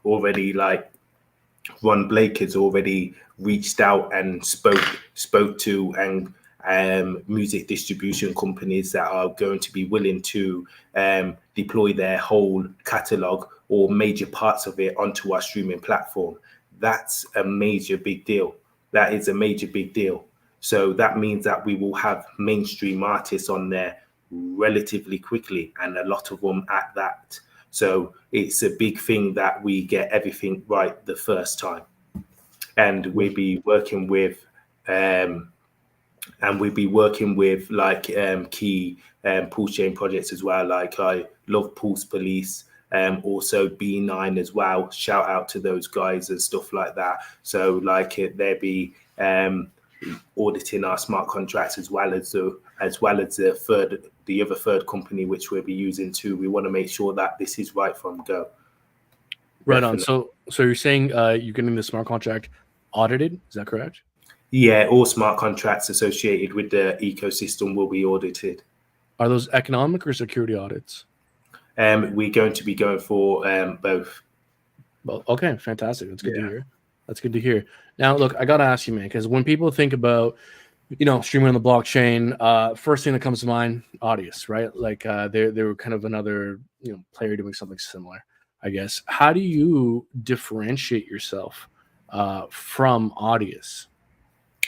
Already, like Ron Blake has already reached out and spoke to and music distribution companies that are going to be willing to deploy their whole catalog or major parts of it onto our streaming platform. That's a major big deal. That is a major big deal. So that means that we will have mainstream artists on there relatively quickly, and a lot of them at that. So it's a big thing that we get everything right the first time. And we'll be working with like key Pulse Chain projects as well. Like I love Pulse Police, also B9 as well. Shout out to those guys and stuff like that. So like they'll be auditing our smart contracts as well as the other third company which we'll be using too. We want to make sure that this is right from go. Right on. So you're saying you're getting the smart contract audited? Is that correct? Yeah, all smart contracts associated with the ecosystem will be audited. Are those economic or security audits? We're going to be going for both. Well, okay, fantastic. That's good to hear. That's good to hear. Now, look, I gotta ask you, man, because when people think about, streaming on the blockchain, first thing that comes to mind, Audius, right? Like they were kind of another player doing something similar, I guess. How do you differentiate yourself from Audius?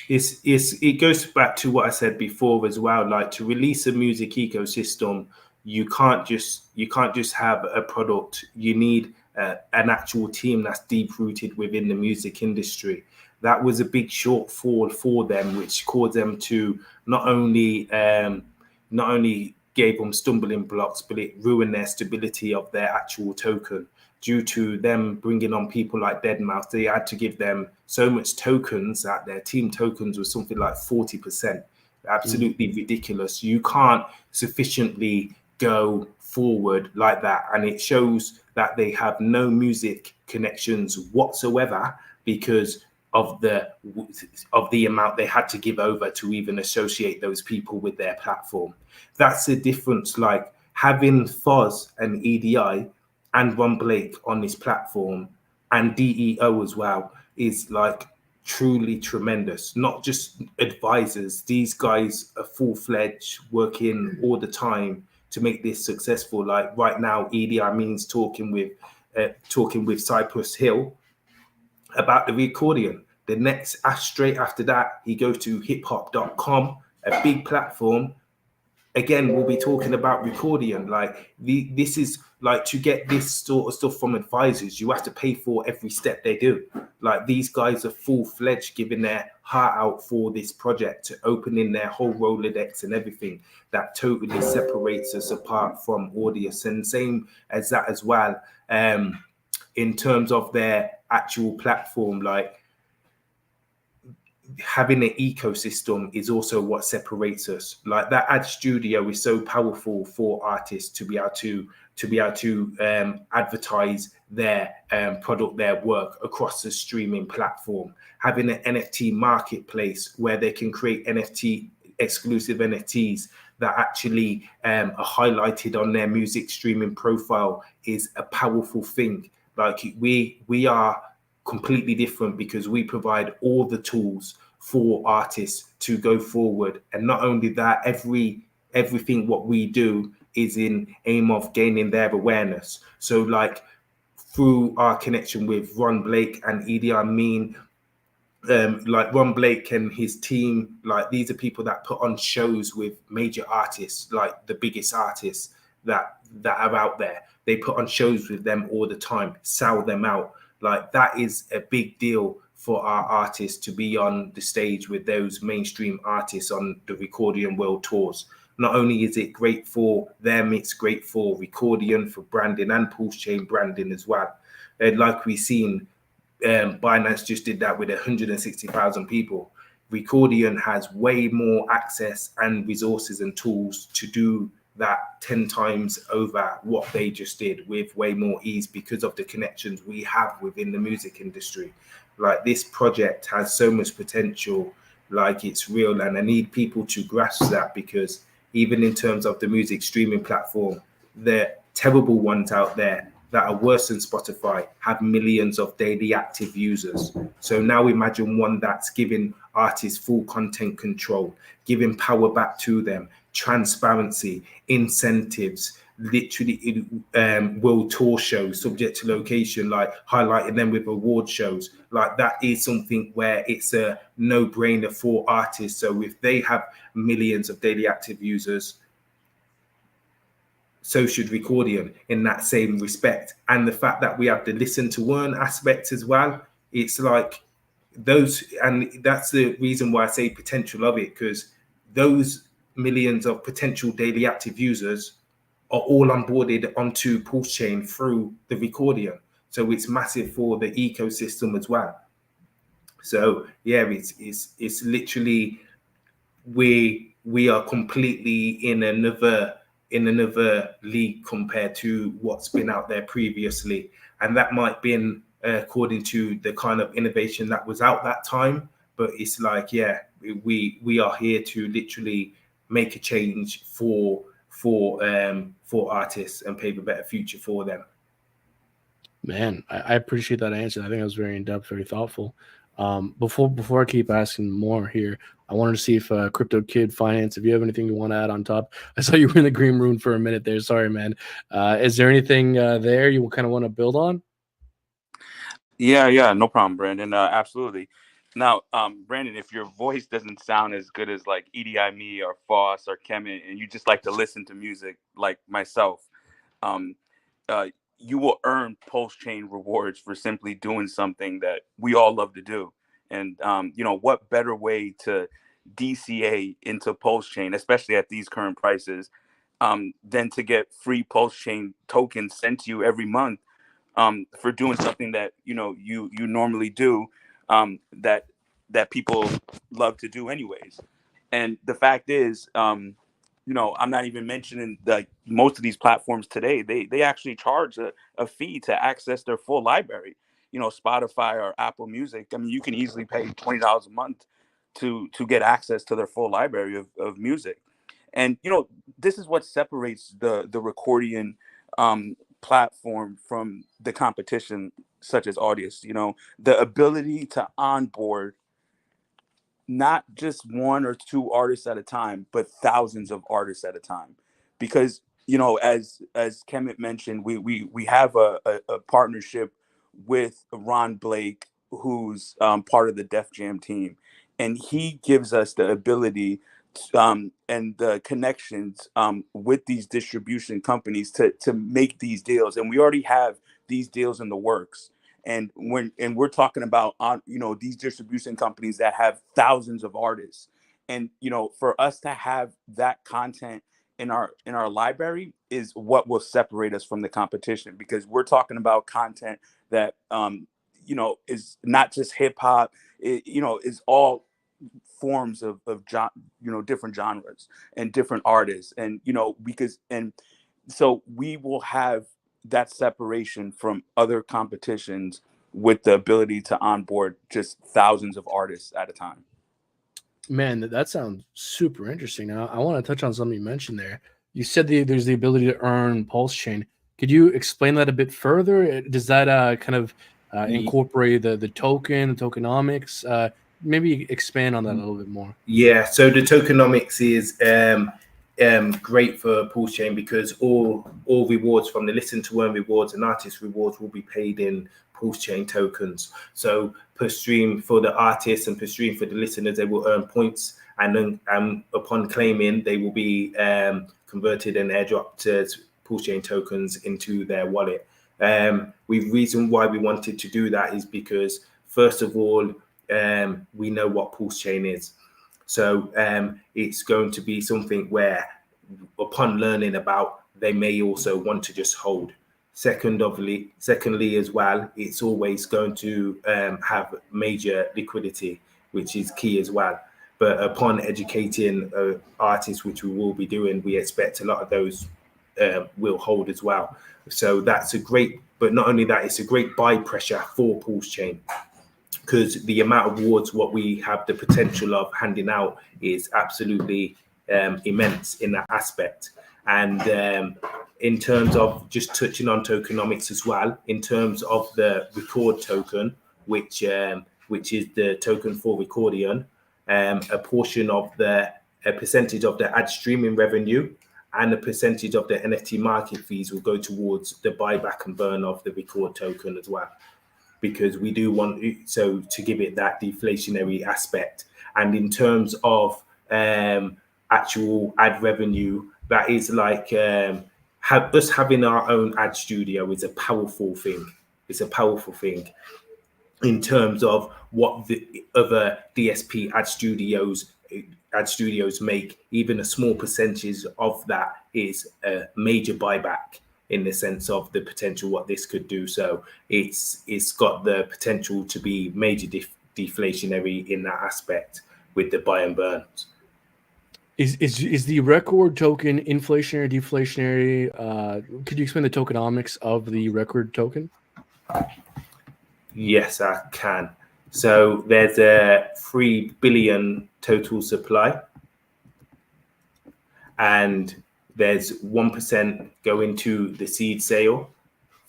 It goes back to what I said before as well. Like, to release a music ecosystem, you can't just have a product. You need an actual team that's deep rooted within the music industry. That was a big shortfall for them, which caused them to not only gave them stumbling blocks, but it ruined their stability of their actual token. Due to them bringing on people like Deadmau5, they had to give them so much tokens that their team tokens was something like 40%. Absolutely ridiculous. You can't sufficiently go forward like that. And it shows that they have no music connections whatsoever because of the amount they had to give over to even associate those people with their platform. That's the difference. Like, having Foz and EDI and Ron Blake on this platform and DEO as well is like truly tremendous. Not just advisors. These guys are full-fledged, working all the time to make this successful. Like right now, EDI means talking with Cypress Hill about the Recordian. The next straight after that, he goes to hiphop.com, a big platform, again, we'll be talking about Recordian. Like this is like, to get this sort of stuff from advisors, you have to pay for every step they do. Like, these guys are full-fledged, giving their heart out for this project, opening their whole Rolodex and everything. That totally separates us apart from Audius, and same as that as well. In terms of their actual platform, like, having an ecosystem is also what separates us. Like, that ad studio is so powerful for artists to be able to advertise their product, their work across the streaming platform. Having an NFT marketplace where they can create exclusive NFTs that actually are highlighted on their music streaming profile is a powerful thing. Like, we are completely different because we provide all the tools for artists to go forward. And not only that, everything what we do is in aim of gaining their awareness. So, like, through our connection with Ron Blake and Idi Amin, like Ron Blake and his team, like, these are people that put on shows with major artists, like the biggest artists that are out there. They put on shows with them all the time, sell them out. Like, that is a big deal for our artists to be on the stage with those mainstream artists on the Recordian World Tours. Not only is it great for them, it's great for Recordian, for branding, and Pulse Chain branding as well. And like we've seen, Binance just did that with 160,000 people. Recordian has way more access and resources and tools to do that 10 times over what they just did, with way more ease, because of the connections we have within the music industry. Like, this project has so much potential, like, it's real, and I need people to grasp that, because even in terms of the music streaming platform, the terrible ones out there that are worse than Spotify have millions of daily active users. So now imagine one that's giving artists full content control, giving power back to them, transparency, incentives, literally world tour shows subject to location, like highlighting them with award shows. Like, that is something where it's a no-brainer for artists. So if they have millions of daily active users, so should Recordian in that same respect. And the fact that we have the listen to earn aspect as well, it's like those, and that's the reason why I say potential of it, because those millions of potential daily active users are all onboarded onto Pulse Chain through the Recordian. So it's massive for the ecosystem as well. So yeah, it's literally, we are completely in another league compared to what's been out there previously, and that might have been according to the kind of innovation that was out that time. But it's like, yeah, we are here to literally make a change for artists and pave a better future for them. Man, I appreciate that answer. I think that was very in-depth, very thoughtful. Before I keep asking more here, I wanted to see if Crypto Kid Finance, if you have anything you want to add on top. I saw you were in the green room for a minute there. Sorry, man. Is there anything there you kind of want to build on? Yeah, no problem, Brandon. Absolutely. Now, Brandon, if your voice doesn't sound as good as like Edie Me or Foss or Kemet, and you just like to listen to music like myself, um, uh, you will earn Pulse Chain rewards for simply doing something that we all love to do. And what better way to DCA into Pulse Chain, especially at these current prices, than to get free Pulse Chain tokens sent to you every month, for doing something that you normally do, that people love to do anyways. And the fact is, I'm not even mentioning that most of these platforms today, they actually charge a fee to access their full library. Spotify or Apple Music, I mean, you can easily pay $20 a month to get access to their full library of music. And this is what separates the Recordian platform from the competition, such as Audius. The ability to onboard not just one or two artists at a time, but thousands of artists at a time. Because as Kemet mentioned, we have a partnership with Ron Blake, who's part of the Def Jam team, and he gives us the ability and the connections with these distribution companies to make these deals, and we already have these deals in the works. And we're talking about these distribution companies that have thousands of artists, and for us to have that content in our library is what will separate us from the competition, because we're talking about content that is not just hip hop. Is all forms of different genres and different artists, and so we will have that separation from other competitions with the ability to onboard just thousands of artists at a time. Man, that sounds super interesting. Now, I want to touch on something you mentioned there. You said there's the ability to earn Pulse Chain. Could you explain that a bit further? Does that kind of incorporate the token, the tokenomics? Maybe expand on that a little bit more. Yeah, so the tokenomics is great for Pulse Chain, because all rewards, from the listen to earn rewards and artist rewards, will be paid in Pulse Chain tokens. So per stream for the artists and per stream for the listeners, they will earn points, and then upon claiming, they will be converted and airdropped as Pulse Chain tokens into their wallet. Reason why we wanted to do that is because, first of all, we know what Pulse Chain is. So it's going to be something where, upon learning about, they may also want to just hold. Secondly as well, it's always going to have major liquidity, which is key as well. But upon educating artists, which we will be doing, we expect a lot of those will hold as well. So that's a great, but not only that, it's a great buy pressure for Pulse Chain, because the amount of awards what we have the potential of handing out is absolutely immense in that aspect. And in terms of just touching on tokenomics as well, in terms of the record token, which is the token for Recordian, a portion of a percentage of the ad streaming revenue and a percentage of the NFT market fees will go towards the buyback and burn of the record token as well, because we do want to give it that deflationary aspect. And in terms of actual ad revenue, that is like us having our own ad studio is a powerful thing. It's a powerful thing in terms of what the other DSP ad studios make. Even a small percentage of that is a major buyback, in the sense of the potential what this could do. So it's got the potential to be major deflationary in that aspect with the buy and burns. Is the record token inflationary, deflationary? Could you explain the tokenomics of the record token? Yes, I can. So there's a 3 billion total supply, and there's 1% going to the seed sale,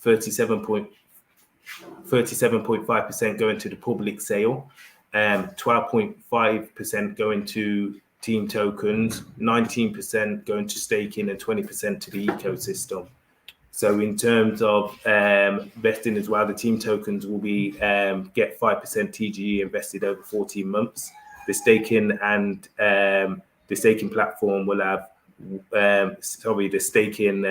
37.5% going to the public sale, 12.5% going to team tokens, 19% going to staking, and 20% to the ecosystem. So in terms of vesting as well, the team tokens will be get 5% TGE invested over 14 months. The staking and the staking platform will have the staking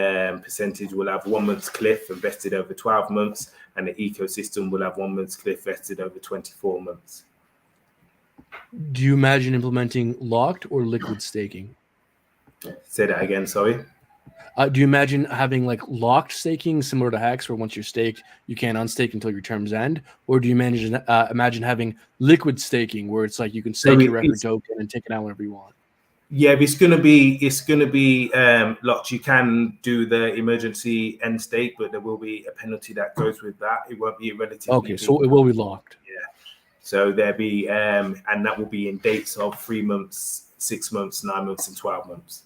percentage will have 1 month's cliff invested over 12 months, and the ecosystem will have 1 month's cliff vested over 24 months. Do you imagine implementing locked or liquid staking? Say that again, sorry. Do you imagine having like locked staking, similar to Hex, where once you're staked, you can't unstake until your terms end? Or do you imagine having liquid staking, where it's like you can stake your record token and take it out whenever you want? Yeah, it's gonna be locked. You can do the emergency end state, but there will be a penalty that goes with that. It won't be a relatively okay. So it will be locked. Yeah. So there'll be and that will be in dates of 3 months, 6 months, 9 months, and 12 months.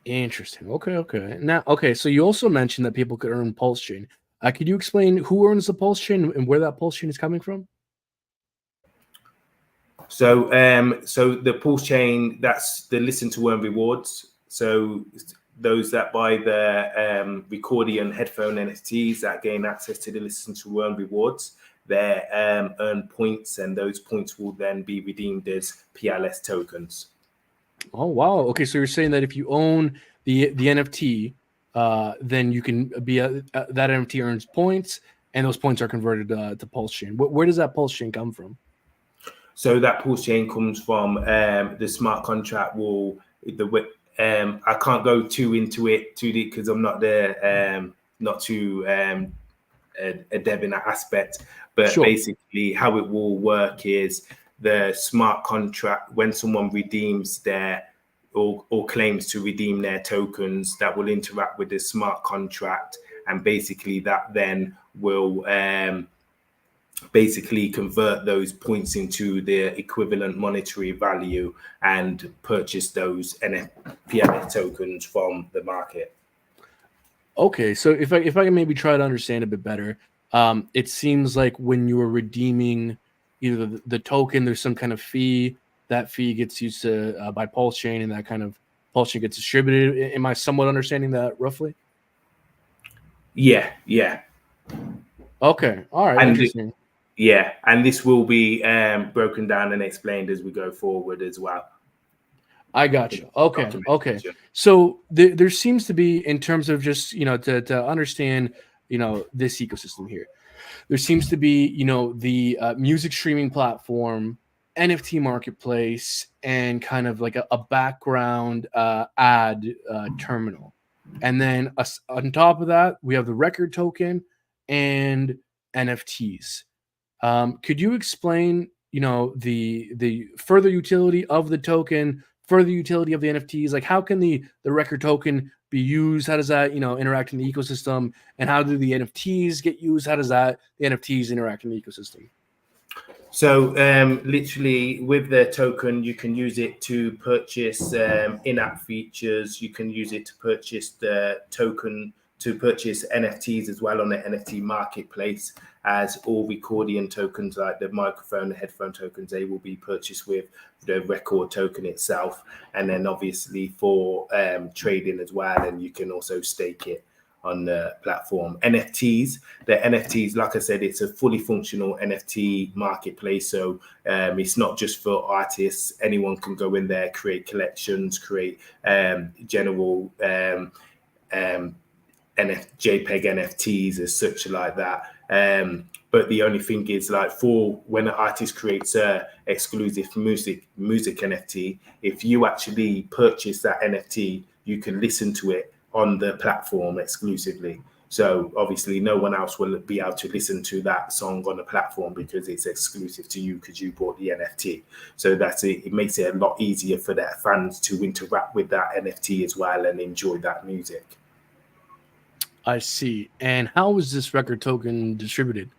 Interesting. Okay. Now, so you also mentioned that people could earn Pulse Chain. Could you explain who earns the Pulse Chain and where that Pulse Chain is coming from? So, the Pulse Chain, that's the listen to earn rewards. So those that buy the Recordian headphone NFTs that gain access to the listen to earn rewards, they earn points, and those points will then be redeemed as PLS tokens. Oh wow. Okay, so you're saying that if you own the NFT, then you can be that NFT earns points, and those points are converted to Pulse Chain. Where does that Pulse Chain come from? So that Pulse Chain comes from the smart contract will I can't go too into it too deep because I'm not there, not too a dev in that aspect. But Sure. basically, how it will work is the smart contract when someone redeems their or claims to redeem their tokens, that will interact with the smart contract, and basically that then will basically convert those points into their equivalent monetary value and purchase those PMF tokens from the market. Okay, so if I can maybe try to understand a bit better, it seems like when you are redeeming either the token, there's some kind of fee. That fee gets used to by Pulse Chain, and that kind of Pulse Chain gets distributed. Am I somewhat understanding that roughly? Yeah. Okay, all right, And interesting. yeah, and this will be broken down and explained as we go forward as well. I got you. Okay. Documentation. So there seems to be, in terms of just to understand this ecosystem here, there seems to be the music streaming platform, NFT marketplace, and kind of like a background ad terminal, and then on top of that we have the record token and NFTs. Could you explain, the further utility of the token, further utility of the NFTs? Like, how can the record token be used? How does that, interact in the ecosystem? And how do the NFTs get used? How does the NFTs interact in the ecosystem? So literally with the token, you can use it to purchase in-app features. You can use it to purchase the token, to purchase NFTs as well on the NFT marketplace, as all Recordian tokens like the microphone, the headphone tokens, they will be purchased with the record token itself. And then obviously for trading as well, and you can also stake it on the platform. The NFTs, like I said, it's a fully functional NFT marketplace. So it's not just for artists. Anyone can go in there, create collections, create general JPEG NFTs as such like that. But the only thing is, like, for when an artist creates a exclusive music NFT, if you actually purchase that NFT, you can listen to it on the platform exclusively. So obviously no one else will be able to listen to that song on the platform because it's exclusive to you because you bought the NFT. So that's it. It makes it a lot easier for their fans to interact with that NFT as well and enjoy that music. I see. And how is this record token distributed?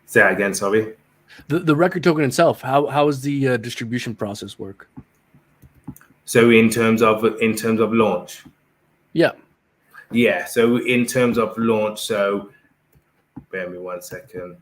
Say that again, sorry. The record token itself, how is the distribution process work? So in terms of launch. Yeah. So in terms of launch, so bear me 1 second.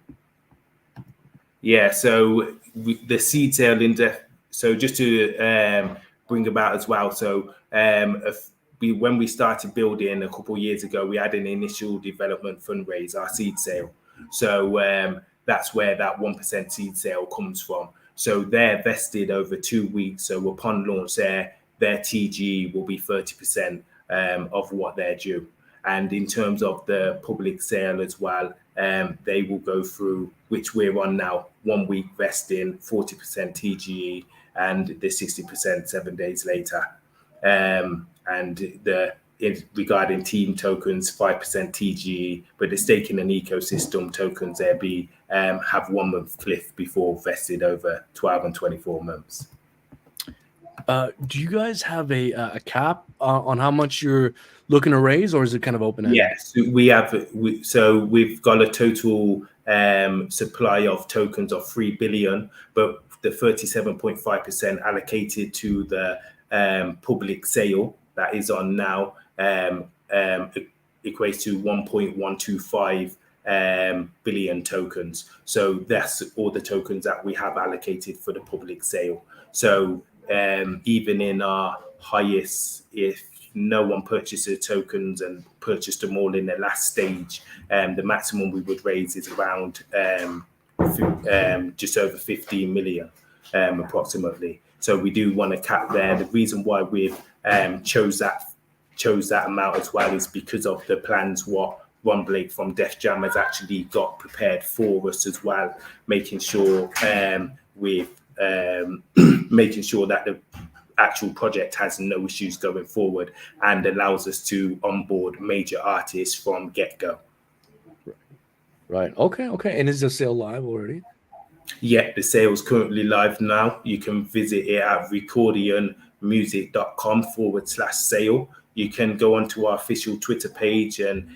So the seed sale index. So just to bring about as well. So when we started building a couple of years ago, we had an initial development fundraise, our seed sale. So that's where that 1% seed sale comes from. So they're vested over 2 weeks. So upon launch, their TG will be 30% of what they're due. And in terms of the public sale as well, they will go through, which we're on now, 1 week vesting, 40% TGE, and the 60% 7 days later. Regarding team tokens, 5% TGE, but the staking and ecosystem tokens, there have 1 month cliff before vested over 12 and 24 months. Do you guys have a cap on how much you're looking to raise, or is it kind of open-ended? Yes, we have. We've got a total supply of tokens of 3 billion, but the 37.5% allocated to the public sale that is on now equates to 1.125 billion tokens. So that's all the tokens that we have allocated for the public sale. So even in our highest, if no one purchases tokens and purchased them all in the last stage, the maximum we would raise is around just over 15 million. approximately. So we do want to cap there. The reason why we've chose that amount as well is because of the plans what Ron Blake from Def Jam has actually got prepared for us as well, making sure making sure that the actual project has no issues going forward and allows us to onboard major artists from get-go. Right. Okay. And is the sale live already? Yeah, the sale's currently live now. You can visit it at recordianmusic.com/sale. You can go onto our official Twitter page and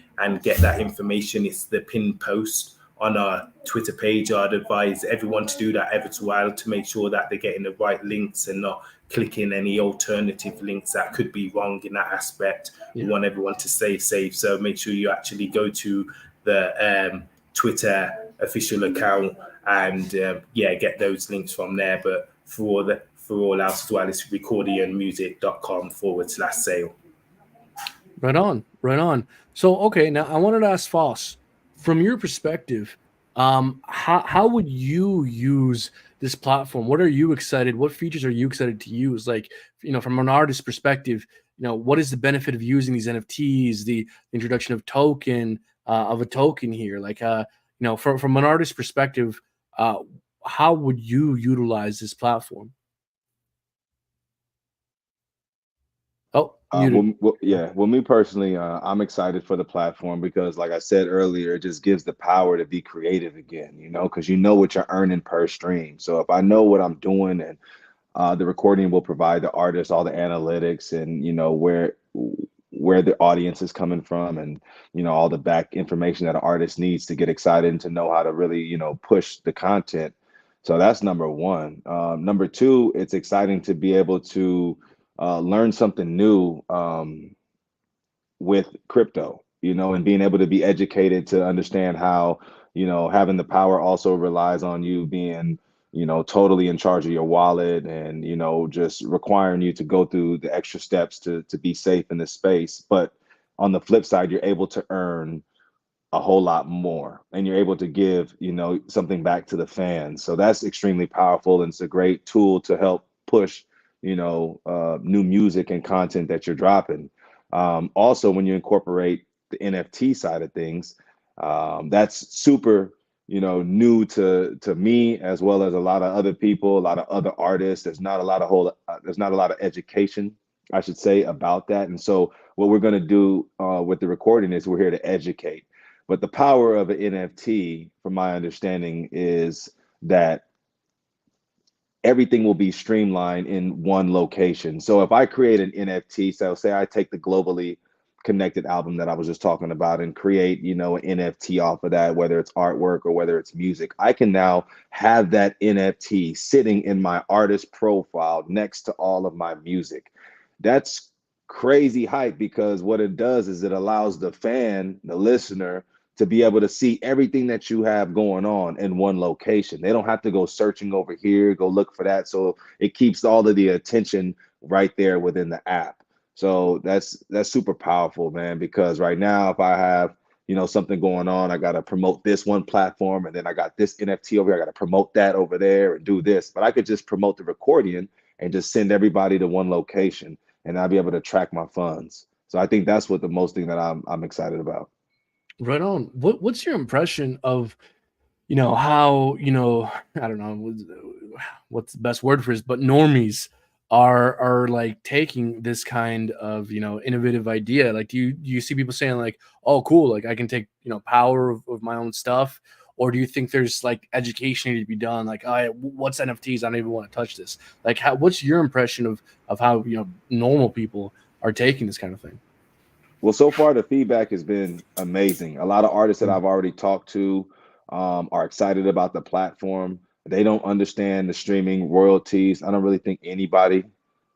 get that information. It's the pinned post on our Twitter page. I'd advise everyone to do that every while to make sure that they're getting the right links and not clicking any alternative links that could be wrong in that aspect. Yeah. We want everyone to stay safe. So make sure you actually go to the Twitter official account and get those links from there. But for all else as well, it's recordianmusic.com/sale. Right on. So, okay, now I wanted to ask Foss, from your perspective, how would you use this platform? What are you excited? What features are you excited to use? Like, from an artist perspective, what is the benefit of using these NFTs, the introduction of a token here? Like, from an artist perspective, how would you utilize this platform? Oh, well, me personally, I'm excited for the platform because, like I said earlier, it just gives the power to be creative again, because what you're earning per stream. So if I know what I'm doing, and the Recordian will provide the artist all the analytics and, where the audience is coming from and, all the back information that an artist needs to get excited and to know how to really, push the content. So that's number one. Number two, it's exciting to be able to learn something new with crypto, and being able to be educated to understand how, having the power also relies on you being, totally in charge of your wallet and, just requiring you to go through the extra steps to be safe in this space. But on the flip side, you're able to earn a whole lot more and you're able to give, something back to the fans. So that's extremely powerful. And it's a great tool to help push new music and content that you're dropping. Also, when you incorporate the NFT side of things, that's super, new to me as well as a lot of other people, a lot of other artists. There's not a lot of education, I should say, about that. And so what we're going to do with the Recordian is we're here to educate. But the power of an NFT, from my understanding, is that everything will be streamlined in one location. So if I create an NFT, so say I take the globally connected album that I was just talking about and create, an NFT off of that, whether it's artwork or whether it's music, I can now have that NFT sitting in my artist profile next to all of my music. That's crazy hype because what it does is it allows the fan, the listener, to be able to see everything that you have going on in one location. They don't have to go searching over here, go look for that. So it keeps all of the attention right there within the app. So that's super powerful, man, because right now, if I have, something going on, I got to promote this one platform and then I got this NFT over here. I got to promote that over there and do this, but I could just promote the Recordian and just send everybody to one location and I'll be able to track my funds. So I think that's what the most thing that I'm excited about. Right on. What's your impression of, how, I don't know what's the best word for this, but normies are like taking this kind of, innovative idea? Like, do you see people saying like, oh, cool, like I can take, power of my own stuff? Or do you think there's like education need to be done? Like, what's NFTs? I don't even want to touch this. Like, what's your impression of how, normal people are taking this kind of thing? Well, so far the feedback has been amazing. A lot of artists that I've already talked to are excited about the platform. They don't understand the streaming royalties. I don't really think anybody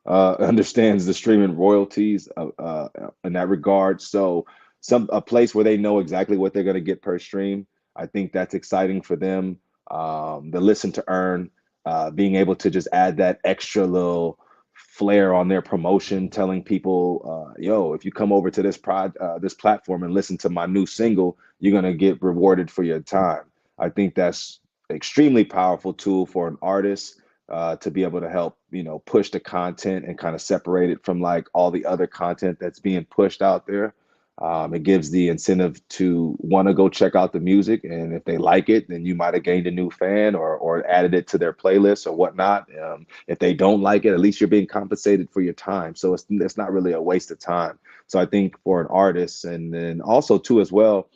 understands the streaming royalties in that regard. So a place where they know exactly what they're going to get per stream. I think that's exciting for them. The listen to earn, being able to just add that extra little flair on their promotion, telling people, yo, if you come over to this platform and listen to my new single, you're going to get rewarded for your time. I think that's extremely powerful tool for an artist to be able to help, push the content and kind of separate it from like all the other content that's being pushed out there. It gives the incentive to want to go check out the music, and if they like it, then you might have gained a new fan or added it to their playlist or whatnot. If they don't like it, at least you're being compensated for your time, so it's not really a waste of time. So I think for an artist, and then also too as well,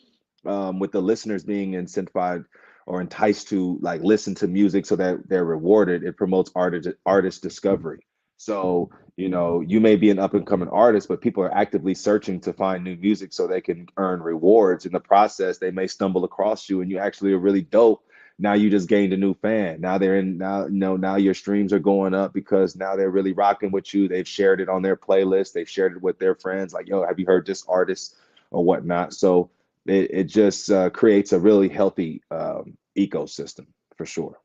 with the listeners being incentivized or enticed to like listen to music so that they're rewarded, it promotes artist discovery. So, you may be an up and coming artist, but people are actively searching to find new music so they can earn rewards. In the process, they may stumble across you and you actually are really dope. Now you just gained a new fan. Now now your streams are going up because now they're really rocking with you. They've shared it on their playlist. They've shared it with their friends. Like, yo, have you heard this artist or whatnot? So it just creates a really healthy ecosystem for sure.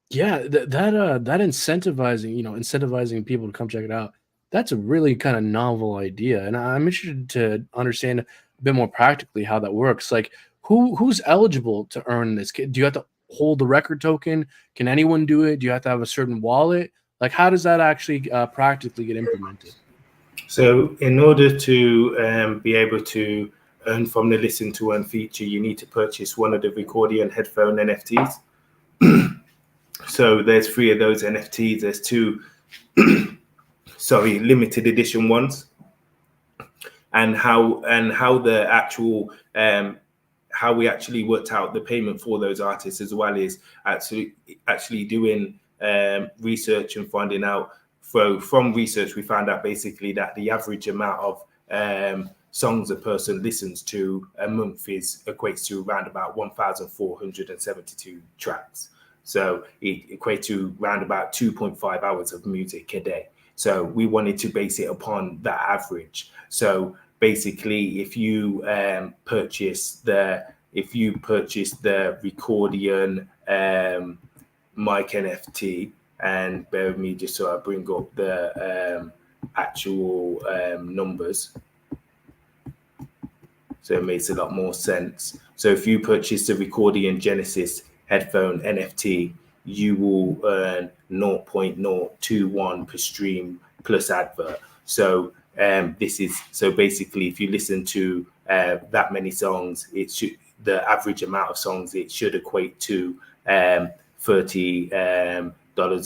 Yeah, that incentivizing people to come check it out. That's a really kind of novel idea, and I'm interested to understand a bit more practically how that works. Like, who's eligible to earn this? Do you have to hold the record token? Can anyone do it? Do you have to have a certain wallet? Like, how does that actually practically get implemented? So in order to be able to earn from the listen to earn feature, you need to purchase one of the Recordian headphone NFTs. So there's 3 of those NFTs. There's 2 limited edition ones. And how the actual how we actually worked out the payment for those artists as well is actually doing research and finding out. From research, we found out basically that the average amount of songs a person listens to a month equates to around about 1,472 tracks. So it equates to around about 2.5 hours of music a day. So we wanted to base it upon that average. So basically, if you purchase the Recordian mic NFT, and bear with me just so I bring up the actual numbers, so it makes a lot more sense. So if you purchase the Recordian Genesis headphone NFT, you will earn 0.021 per stream plus advert. So basically, if you listen to that many songs, the average amount of songs, it should equate to $30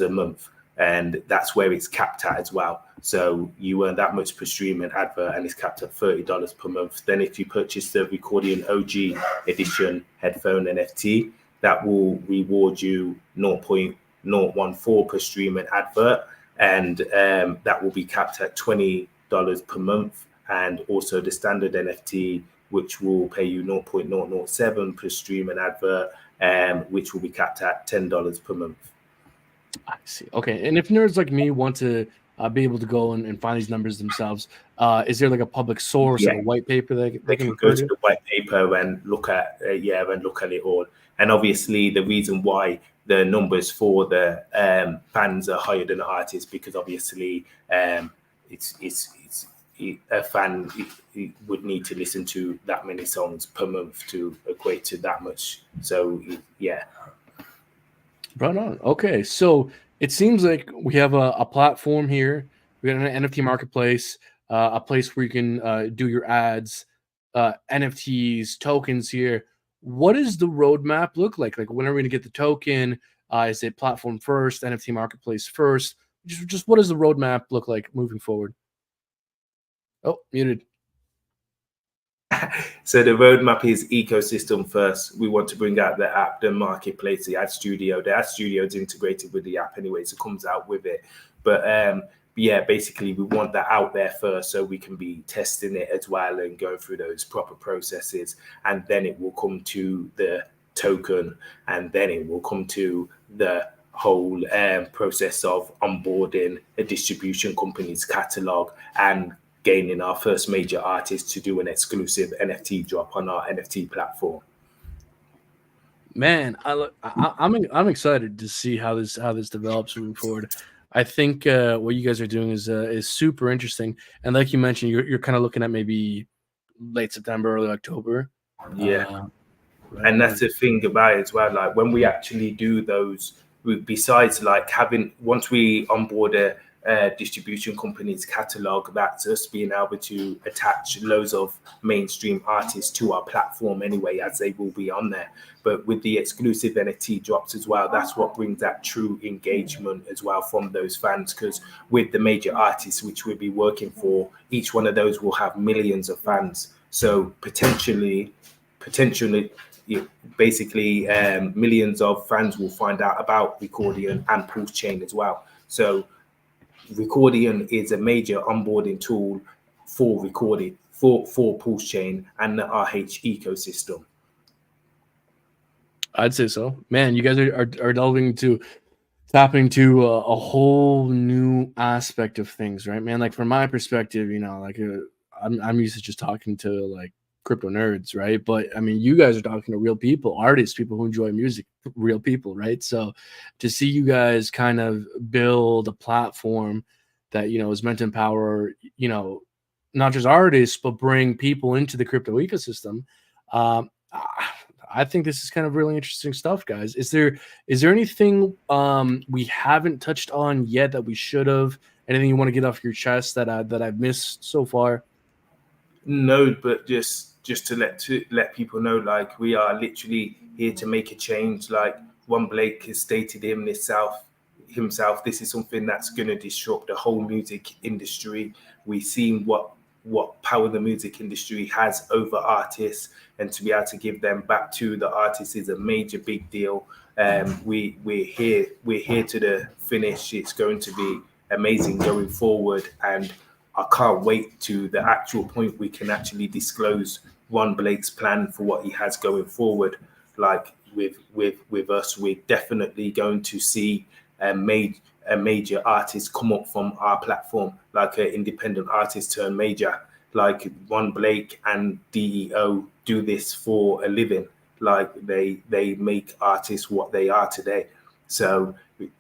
a month, and that's where it's capped at as well. So you earn that much per stream and advert, and it's capped at $30 per month. Then if you purchase the Recordian OG edition headphone NFT, that will reward you 0.014 per stream and advert, and that will be capped at $20 per month. And also the standard NFT, which will pay you 0.007 per stream and advert, which will be capped at $10 per month. I see. Okay. And if nerds like me want to be able to go and find these numbers themselves, is there like a public source, like a white paper that they can go to the white paper and look at it all. And obviously the reason why the numbers for the fans are higher than the artists, because obviously it's a fan would need to listen to that many songs per month to equate to that much. So yeah. Right on. Okay, so it seems like we have a platform here. We got an NFT marketplace, a place where you can do your ads, NFTs, tokens here. What does the roadmap look like? Like, when are we going to get the token? Is it platform first, NFT marketplace first? Just what does the roadmap look like moving forward? Oh, muted. So the roadmap is ecosystem first. We want to bring out the app, the marketplace, the ad studio. The ad studio is integrated with the app anyway, so it comes out with it. But yeah, basically we want that out there first so we can be testing it as well and going through those proper processes. And then it will come to the token, and then it will come to the whole process of onboarding a distribution company's catalog and gaining our first major artist to do an exclusive NFT drop on our NFT platform. Man, I'm excited to see how this develops moving forward. I think what you guys are doing is super interesting, and like you mentioned, you're kind of looking at maybe late September, early October. Yeah, and that's the thing about it as well. Like when we actually do those besides like having, once we onboard a distribution company's catalog, that's us being able to attach loads of mainstream artists to our platform anyway, as they will be on there. But with the exclusive NFT drops as well, that's what brings that true engagement as well from those fans. Because with the major artists which we'll be working for, each one of those will have millions of fans. So potentially, basically, millions of fans will find out about Recordian and Pulse Chain as well. So Recordian is a major onboarding tool for recording for Pulse Chain and the RH ecosystem. I'd say so. Man, you guys are delving into tapping into a whole new aspect of things, right, man? Like from my perspective, you know, like I'm used to just talking to like crypto nerds, right? But I mean, you guys are talking to real people, artists, people who enjoy music, real people, right? So to see you guys kind of build a platform that, you know, is meant to empower, you know, not just artists, but bring people into the crypto ecosystem. I think this is kind of really interesting stuff, guys. Is there anything we haven't touched on yet that we should have? Anything you want to get off your chest that I've missed so far? No, but just to let people know, like, we are literally here to make a change. Like Ron Blake has stated himself, this is something that's going to disrupt the whole music industry. We've seen what power the music industry has over artists, and to be able to give them back to the artists is a major big deal. We're here to the finish. It's going to be amazing going forward, and I can't wait to the actual point we can actually disclose Ron Blake's plan for what he has going forward. Like with us, we're definitely going to see a major artist come up from our platform, like an independent artist turn major. Like Ron Blake and DEO do this for a living. Like they make artists what they are today. So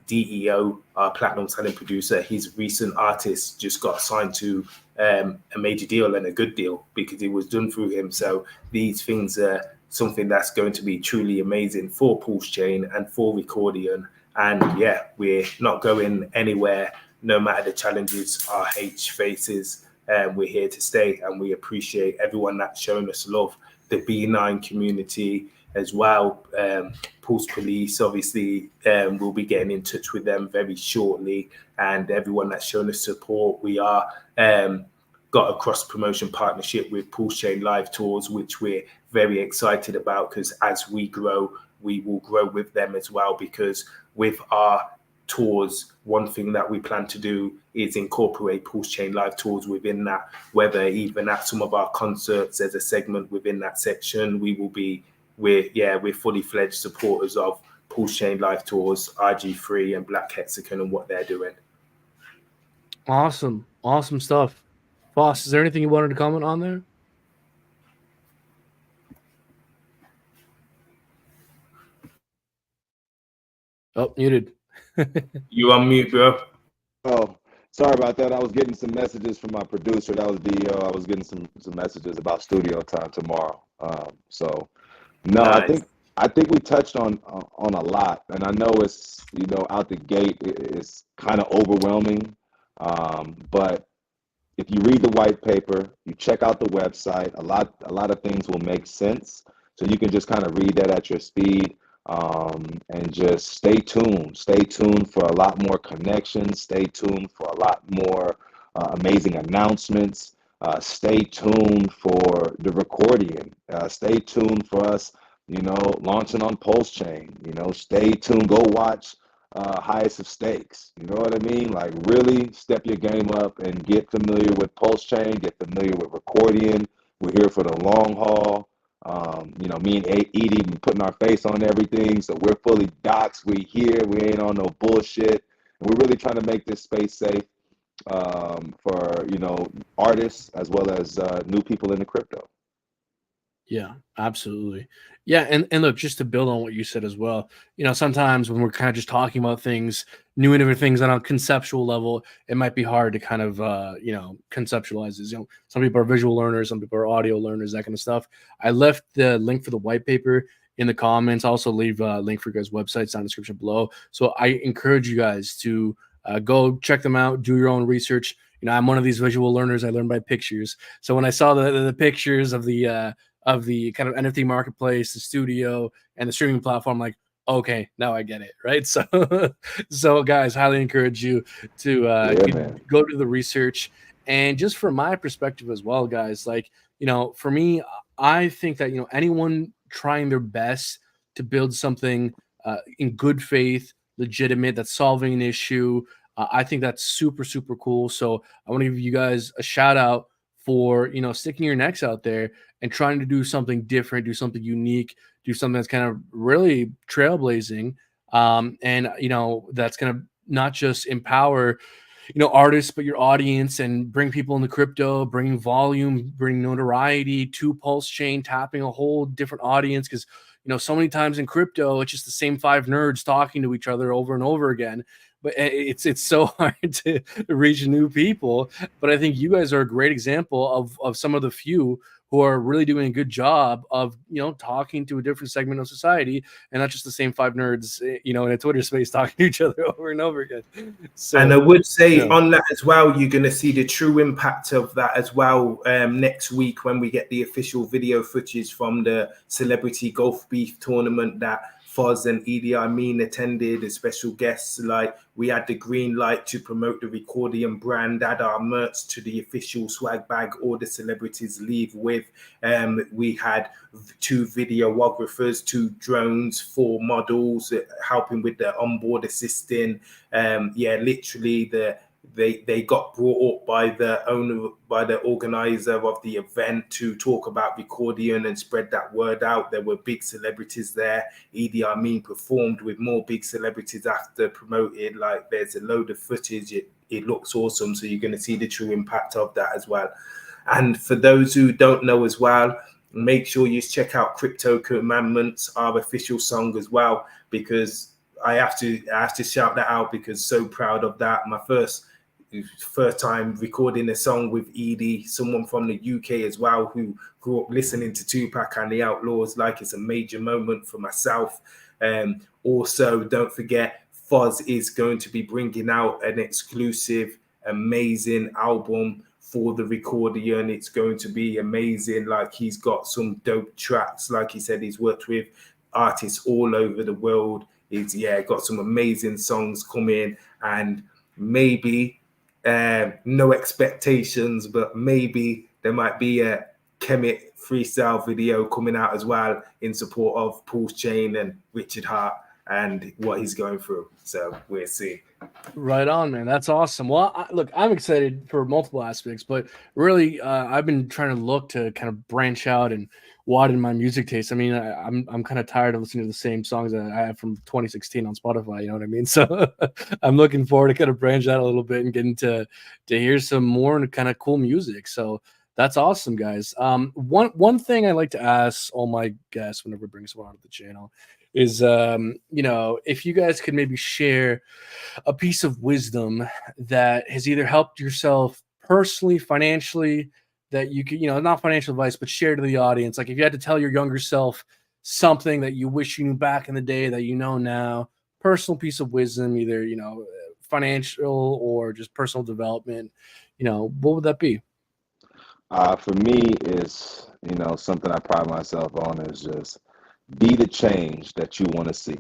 DEO, our platinum selling producer, his recent artist just got signed to a major deal, and a good deal, because it was done through him. So these things are something that's going to be truly amazing for Pulse Chain and for Recordian. And yeah, we're not going anywhere, no matter the challenges RH faces. We're here to stay, and we appreciate everyone that's shown us love. The B9 community as well. Pulse Police, obviously, we'll be getting in touch with them very shortly, and everyone that's shown us support. We are got a cross-promotion partnership with Pulse Chain Live Tours, which we're very excited about, because as we grow, we will grow with them as well. Because with our tours, one thing that we plan to do is incorporate Pulse Chain Live Tours within that, whether even at some of our concerts there's a segment within that section. We're fully fledged supporters of Pulse Chain Live Tours, RG3 and Black Hexagon and what they're doing. Awesome stuff. Boss, is there anything you wanted to comment on there? Oh, muted. You on mute, bro. Oh, sorry about that. I was getting some messages from my producer. That was DEO. I was getting some messages about studio time tomorrow. No, Nice. I think we touched on a lot, and I know it's, you know, out the gate it's kind of overwhelming, but if you read the white paper, you check out the website, a lot of things will make sense. So you can just kind of read that at your speed, and just stay tuned. Stay tuned for a lot more connections. Stay tuned for a lot more amazing announcements. Stay tuned for the Recordian. Stay tuned for us, you know, launching on Pulse Chain. You know, stay tuned. Go watch Highest of Stakes. You know what I mean? Like, really step your game up and get familiar with Pulse Chain. Get familiar with Recordian. We're here for the long haul. You know, me and Edie been putting our face on everything, so we're fully doxxed. We here. We ain't on no bullshit. And we're really trying to make this space safe for, you know, artists as well as new people in the crypto. Yeah, absolutely. Yeah, and look, just to build on what you said as well, you know, sometimes when we're kind of just talking about things, new innovative things on a conceptual level, it might be hard to kind of you know, conceptualize this. You know, some people are visual learners, some people are audio learners, that kind of stuff. I left the link for the white paper in the comments. I'll also leave a link for you guys' websites down in the description below. So I encourage you guys to go check them out, do your own research. I'm one of these visual learners. I learn by pictures. So when I saw the pictures of the kind of NFT marketplace, the studio, and the streaming platform, like, okay, now I get it, right? So guys, highly encourage you to go do the research. And just from my perspective as well, guys, like, for me, I think that, anyone trying their best to build something in good faith, legitimate, that's solving an issue, I think that's super, super cool. So I want to give you guys a shout out for, sticking your necks out there and trying to do something different, do something unique, do something that's kind of really trailblazing. And, that's going to not just empower, artists, but your audience, and bring people into crypto, bringing volume, bring notoriety to Pulse Chain, tapping a whole different audience. Because, so many times in crypto, it's just the same 5 nerds talking to each other over and over again. But it's so hard to reach new people. But I think you guys are a great example of some of the few who are really doing a good job of, talking to a different segment of society, and not just the same 5 nerds, in a Twitter space talking to each other over and over again. So, and I would say on that as well, you're going to see the true impact of that as well next week when we get the official video footage from the Celebrity Golf Beef tournament that Foz and Idi Amin attended as special guests. Like, we had the green light to promote the Recordian brand, add our merch to the official swag bag all the celebrities leave with. We had 2 videographers, 2 drones, 4 models helping with the onboard assisting. Literally they got brought up by the organizer of the event to talk about Recordian and spread that word out. There were big celebrities there. Idi Amin performed with more big celebrities after promoted. Like, there's a load of footage. It looks awesome. So you're going to see the true impact of that as well. And for those who don't know as well, make sure you check out Crypto Commandments, our official song as well, because I have to shout that out, because so proud of that. My first time recording a song with Edie, someone from the UK as well, who grew up listening to Tupac and the Outlaws. Like, it's a major moment for myself. Also, don't forget, Foz is going to be bringing out an exclusive, amazing album for the Recordian. It's going to be amazing. Like, he's got some dope tracks. Like he said, he's worked with artists all over the world. He's got some amazing songs coming, and maybe no expectations, but maybe there might be a Kemet freestyle video coming out as well in support of Pulse Chain and Richard Hart and what he's going through. So we'll see. Right on, man. That's awesome. Well, look, I'm excited for multiple aspects, but really, I've been trying to look to kind of branch out and widen my music taste. I mean, I'm kind of tired of listening to the same songs that I have from 2016 on Spotify. You know what I mean? So I'm looking forward to kind of branch out a little bit and getting to hear some more kind of cool music. So that's awesome, guys. One thing I like to ask all my guests whenever I bring someone onto the channel is, if you guys could maybe share a piece of wisdom that has either helped yourself personally, financially, that you could, not financial advice, but share to the audience. Like, if you had to tell your younger self something that you wish you knew back in the day that you know now, personal piece of wisdom, either, financial or just personal development, what would that be? For me, is something I pride myself on is just be the change that you want to see,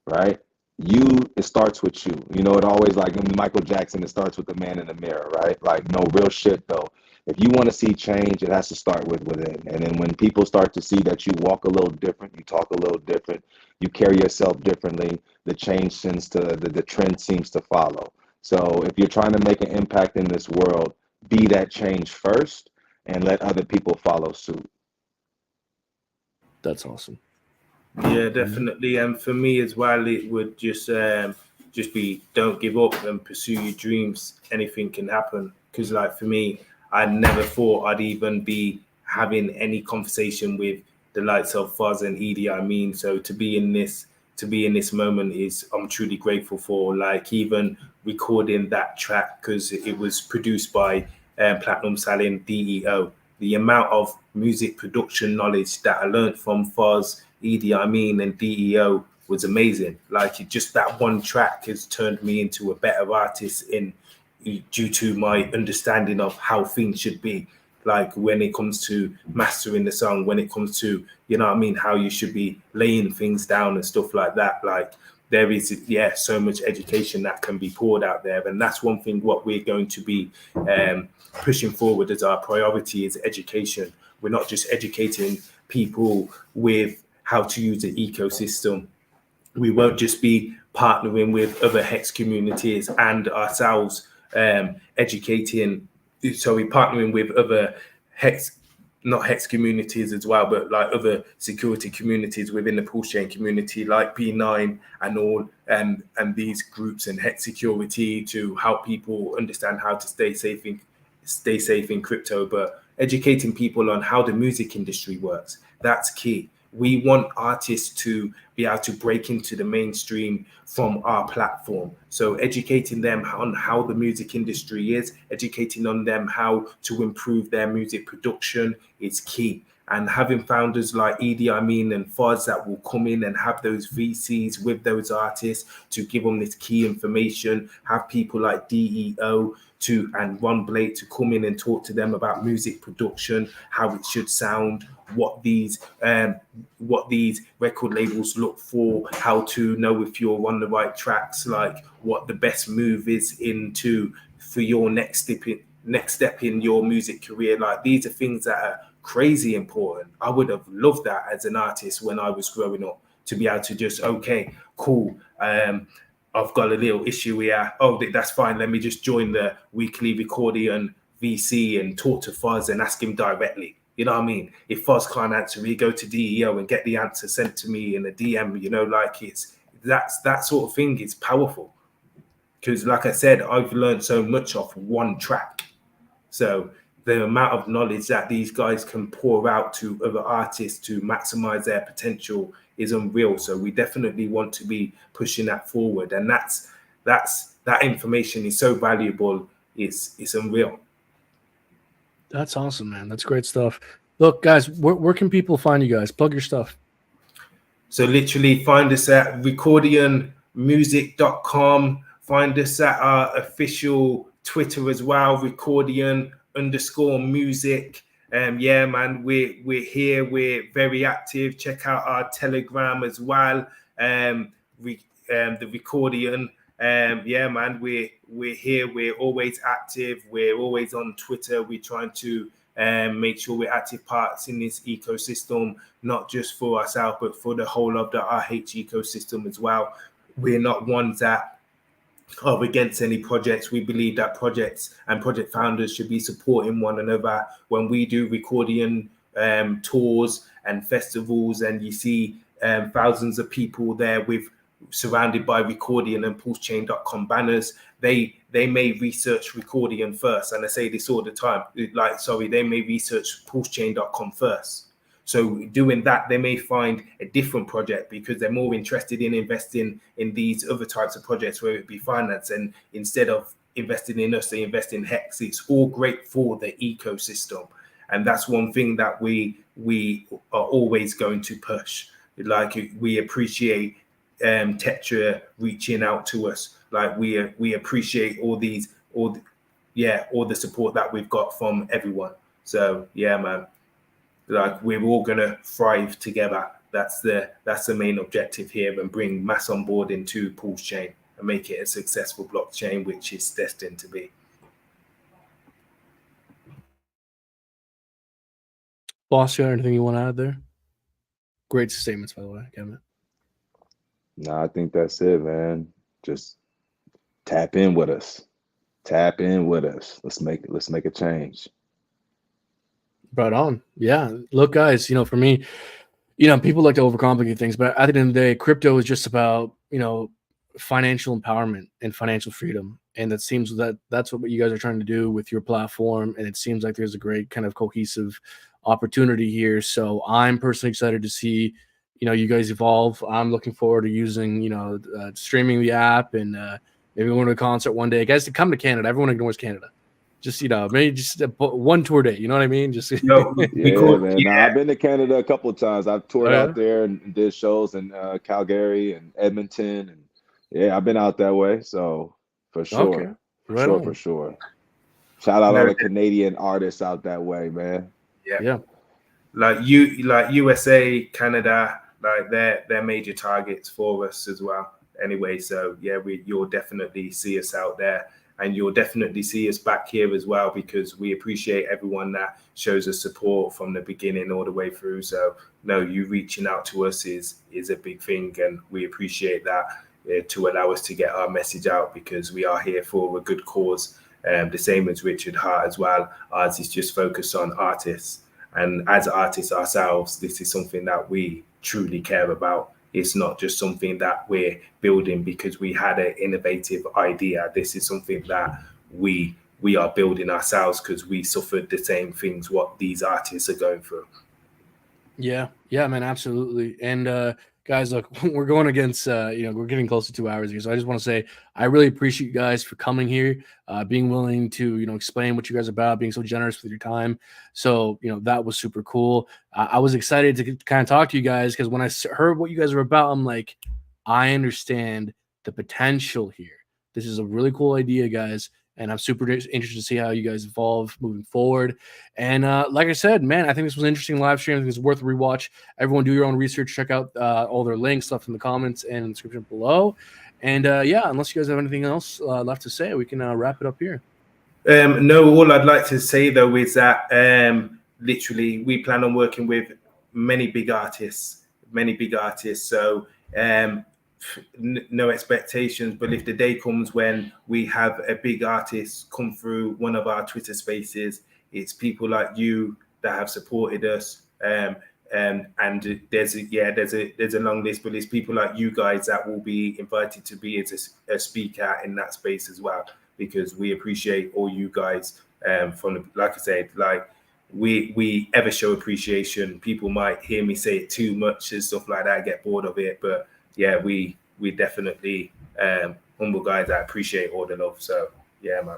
right? It starts with you. It always, like in Michael Jackson, it starts with the man in the mirror, right? Like, no, real shit though. If you want to see change, it has to start within. And then when people start to see that you walk a little different, you talk a little different, you carry yourself differently, the change the trend seems to follow. So if you're trying to make an impact in this world, be that change first and let other people follow suit. That's awesome. Yeah, definitely. And for me as well, it would just be, don't give up and pursue your dreams. Anything can happen. Because, like, for me, I never thought I'd even be having any conversation with the likes of Foz and Idi Amin. So to be in this moment I'm truly grateful for. Like, even recording that track, because it was produced by Platinum Salim DEO. the amount of music production knowledge that I learned from Foz, Edie Amin, and DEO was amazing. Like just that one track has turned me into a better artist due to my understanding of how things should be. Like when it comes to mastering the song, when it comes to, you know what I mean, how you should be laying things down and stuff like that. Like there is, so much education that can be poured out there. And that's one thing what we're going to be pushing forward as our priority is education. We're not just educating people with how to use the ecosystem. We won't just be partnering with other Hex communities and ourselves partnering with other not Hex communities as well, but like other security communities within the Pulse Chain community, like B9 and all, and these groups and Hex security to help people understand how to stay safe in crypto, but educating people on how the music industry works. That's key. We want artists to be able to break into the mainstream from our platform. So educating them on how the music industry is, educating on them how to improve their music production is key. And having founders like Edie Amin and Foz that will come in and have those VCs with those artists to give them this key information, have people like DEO and Ron Blake to come in and talk to them about music production, how it should sound, what these record labels look for, how to know if you're on the right tracks, like what the best move is for your next step in your music career. Like these are things that are crazy important. I would have loved that as an artist when I was growing up, to be able to just, okay, cool, I've got a little issue here. Oh, that's fine. Let me just join the weekly Recordian VC and talk to Foz and ask him directly. You know what I mean? If Foz can't answer me, go to DEO and get the answer sent to me in a DM. You know, like that sort of thing is powerful. Because, like I said, I've learned so much off one track. So the amount of knowledge that these guys can pour out to other artists to maximize their potential is unreal. So we definitely want to be pushing that forward, and that information is so valuable. It's unreal. That's awesome, man. That's great stuff. Look, guys, where can people find you guys? Plug your stuff. So literally find us at recordianmusic.com. Find us at our official Twitter as well, Recordian_music. Yeah, man, we're here. We're very active. Check out our Telegram as well. The Recordian. Yeah, man, we're here. We're always active. We're always on Twitter. We're trying to make sure we're active parts in this ecosystem, not just for ourselves, but for the whole of the RH ecosystem as well. We're not ones that are against any projects. We believe that projects and project founders should be supporting one another. When we do Recordian tours and festivals, and you see thousands of people there surrounded by Recordian and pulsechain.com banners, they may research Recordian first. And I say this all the time, they may research pulsechain.com first. So doing that, they may find a different project because they're more interested in investing in these other types of projects, whether it be finance, and instead of investing in us, they invest in Hex. It's all great for the ecosystem. And that's one thing that we are always going to push. Like, we appreciate Tetra reaching out to us. Like, we appreciate all the support that we've got from everyone. So yeah, man, like, we're all gonna thrive together. That's the main objective here, and bring mass on board into Pulse Chain and make it a successful blockchain, which is destined to be. Boss, you got anything you want to add there? Great statements, by the way, Kevin. No, I think that's it, man. Just tap in with us. Tap in with us. Let's make a change. Right on. Yeah. Look, guys, for me, people like to overcomplicate things, but at the end of the day, crypto is just about, financial empowerment and financial freedom. And it seems that's what you guys are trying to do with your platform. And it seems like there's a great kind of cohesive opportunity here. So I'm personally excited to see, you guys evolve. I'm looking forward to using, streaming the app, and maybe going to a concert one day. Guys, to come to Canada. Everyone ignores Canada. Just maybe just one tour date. You know what I mean? Just No, Yeah, man. Nah, I've been to Canada a couple of times. I've toured Oh, yeah? out there and did shows in Calgary and Edmonton, and yeah, I've been out that way. So for Okay, sure, right on. for sure. Shout out No, all the Canadian artists out that way, man. Yeah. like USA, Canada, like they're major targets for us as well. Anyway, so yeah, you'll definitely see us out there, and you'll definitely see us back here as well, because we appreciate everyone that shows us support from the beginning all the way through. So no, you reaching out to us is a big thing, and we appreciate that, to allow us to get our message out, because we are here for a good cause. The same as Richard Hart as well. Ours is just focused on artists. And as artists ourselves, this is something that we truly care about. It's not just something that we're building because we had an innovative idea. This is something that we are building ourselves because we suffered the same things what these artists are going through. Yeah, man, absolutely. And guys, look, we're going against we're getting close to 2 hours here. So I just want to say I really appreciate you guys for coming here, being willing to, explain what you guys are about, being so generous with your time. So, that was super cool. I was excited to kind of talk to you guys because when I heard what you guys are about, I'm like, I understand the potential here. This is a really cool idea, guys. And I'm super interested to see how you guys evolve moving forward. And like I said, man, I think this was an interesting live stream. I think it's worth a rewatch. Everyone do your own research. Check out all their links left in the comments and in the description below. And yeah, unless you guys have anything else left to say, we can wrap it up here. No, all I'd like to say though is that literally we plan on working with many big artists. So no expectations, but if the day comes when we have a big artist come through one of our Twitter spaces, it's people like you that have supported us. And there's a long list, but it's people like you guys that will be invited to be as a speaker in that space as well, because we appreciate all you guys. Like I said, like we ever show appreciation. People might hear me say it too much and stuff like that, get bored of it, but yeah, we definitely humble guys that appreciate all the love. So yeah, man.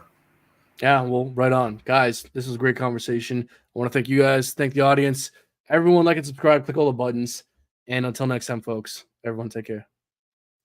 Yeah, well, right on. Guys, this was a great conversation. I want to thank you guys, thank the audience. Everyone, like and subscribe, click all the buttons. And until next time, folks, everyone take care.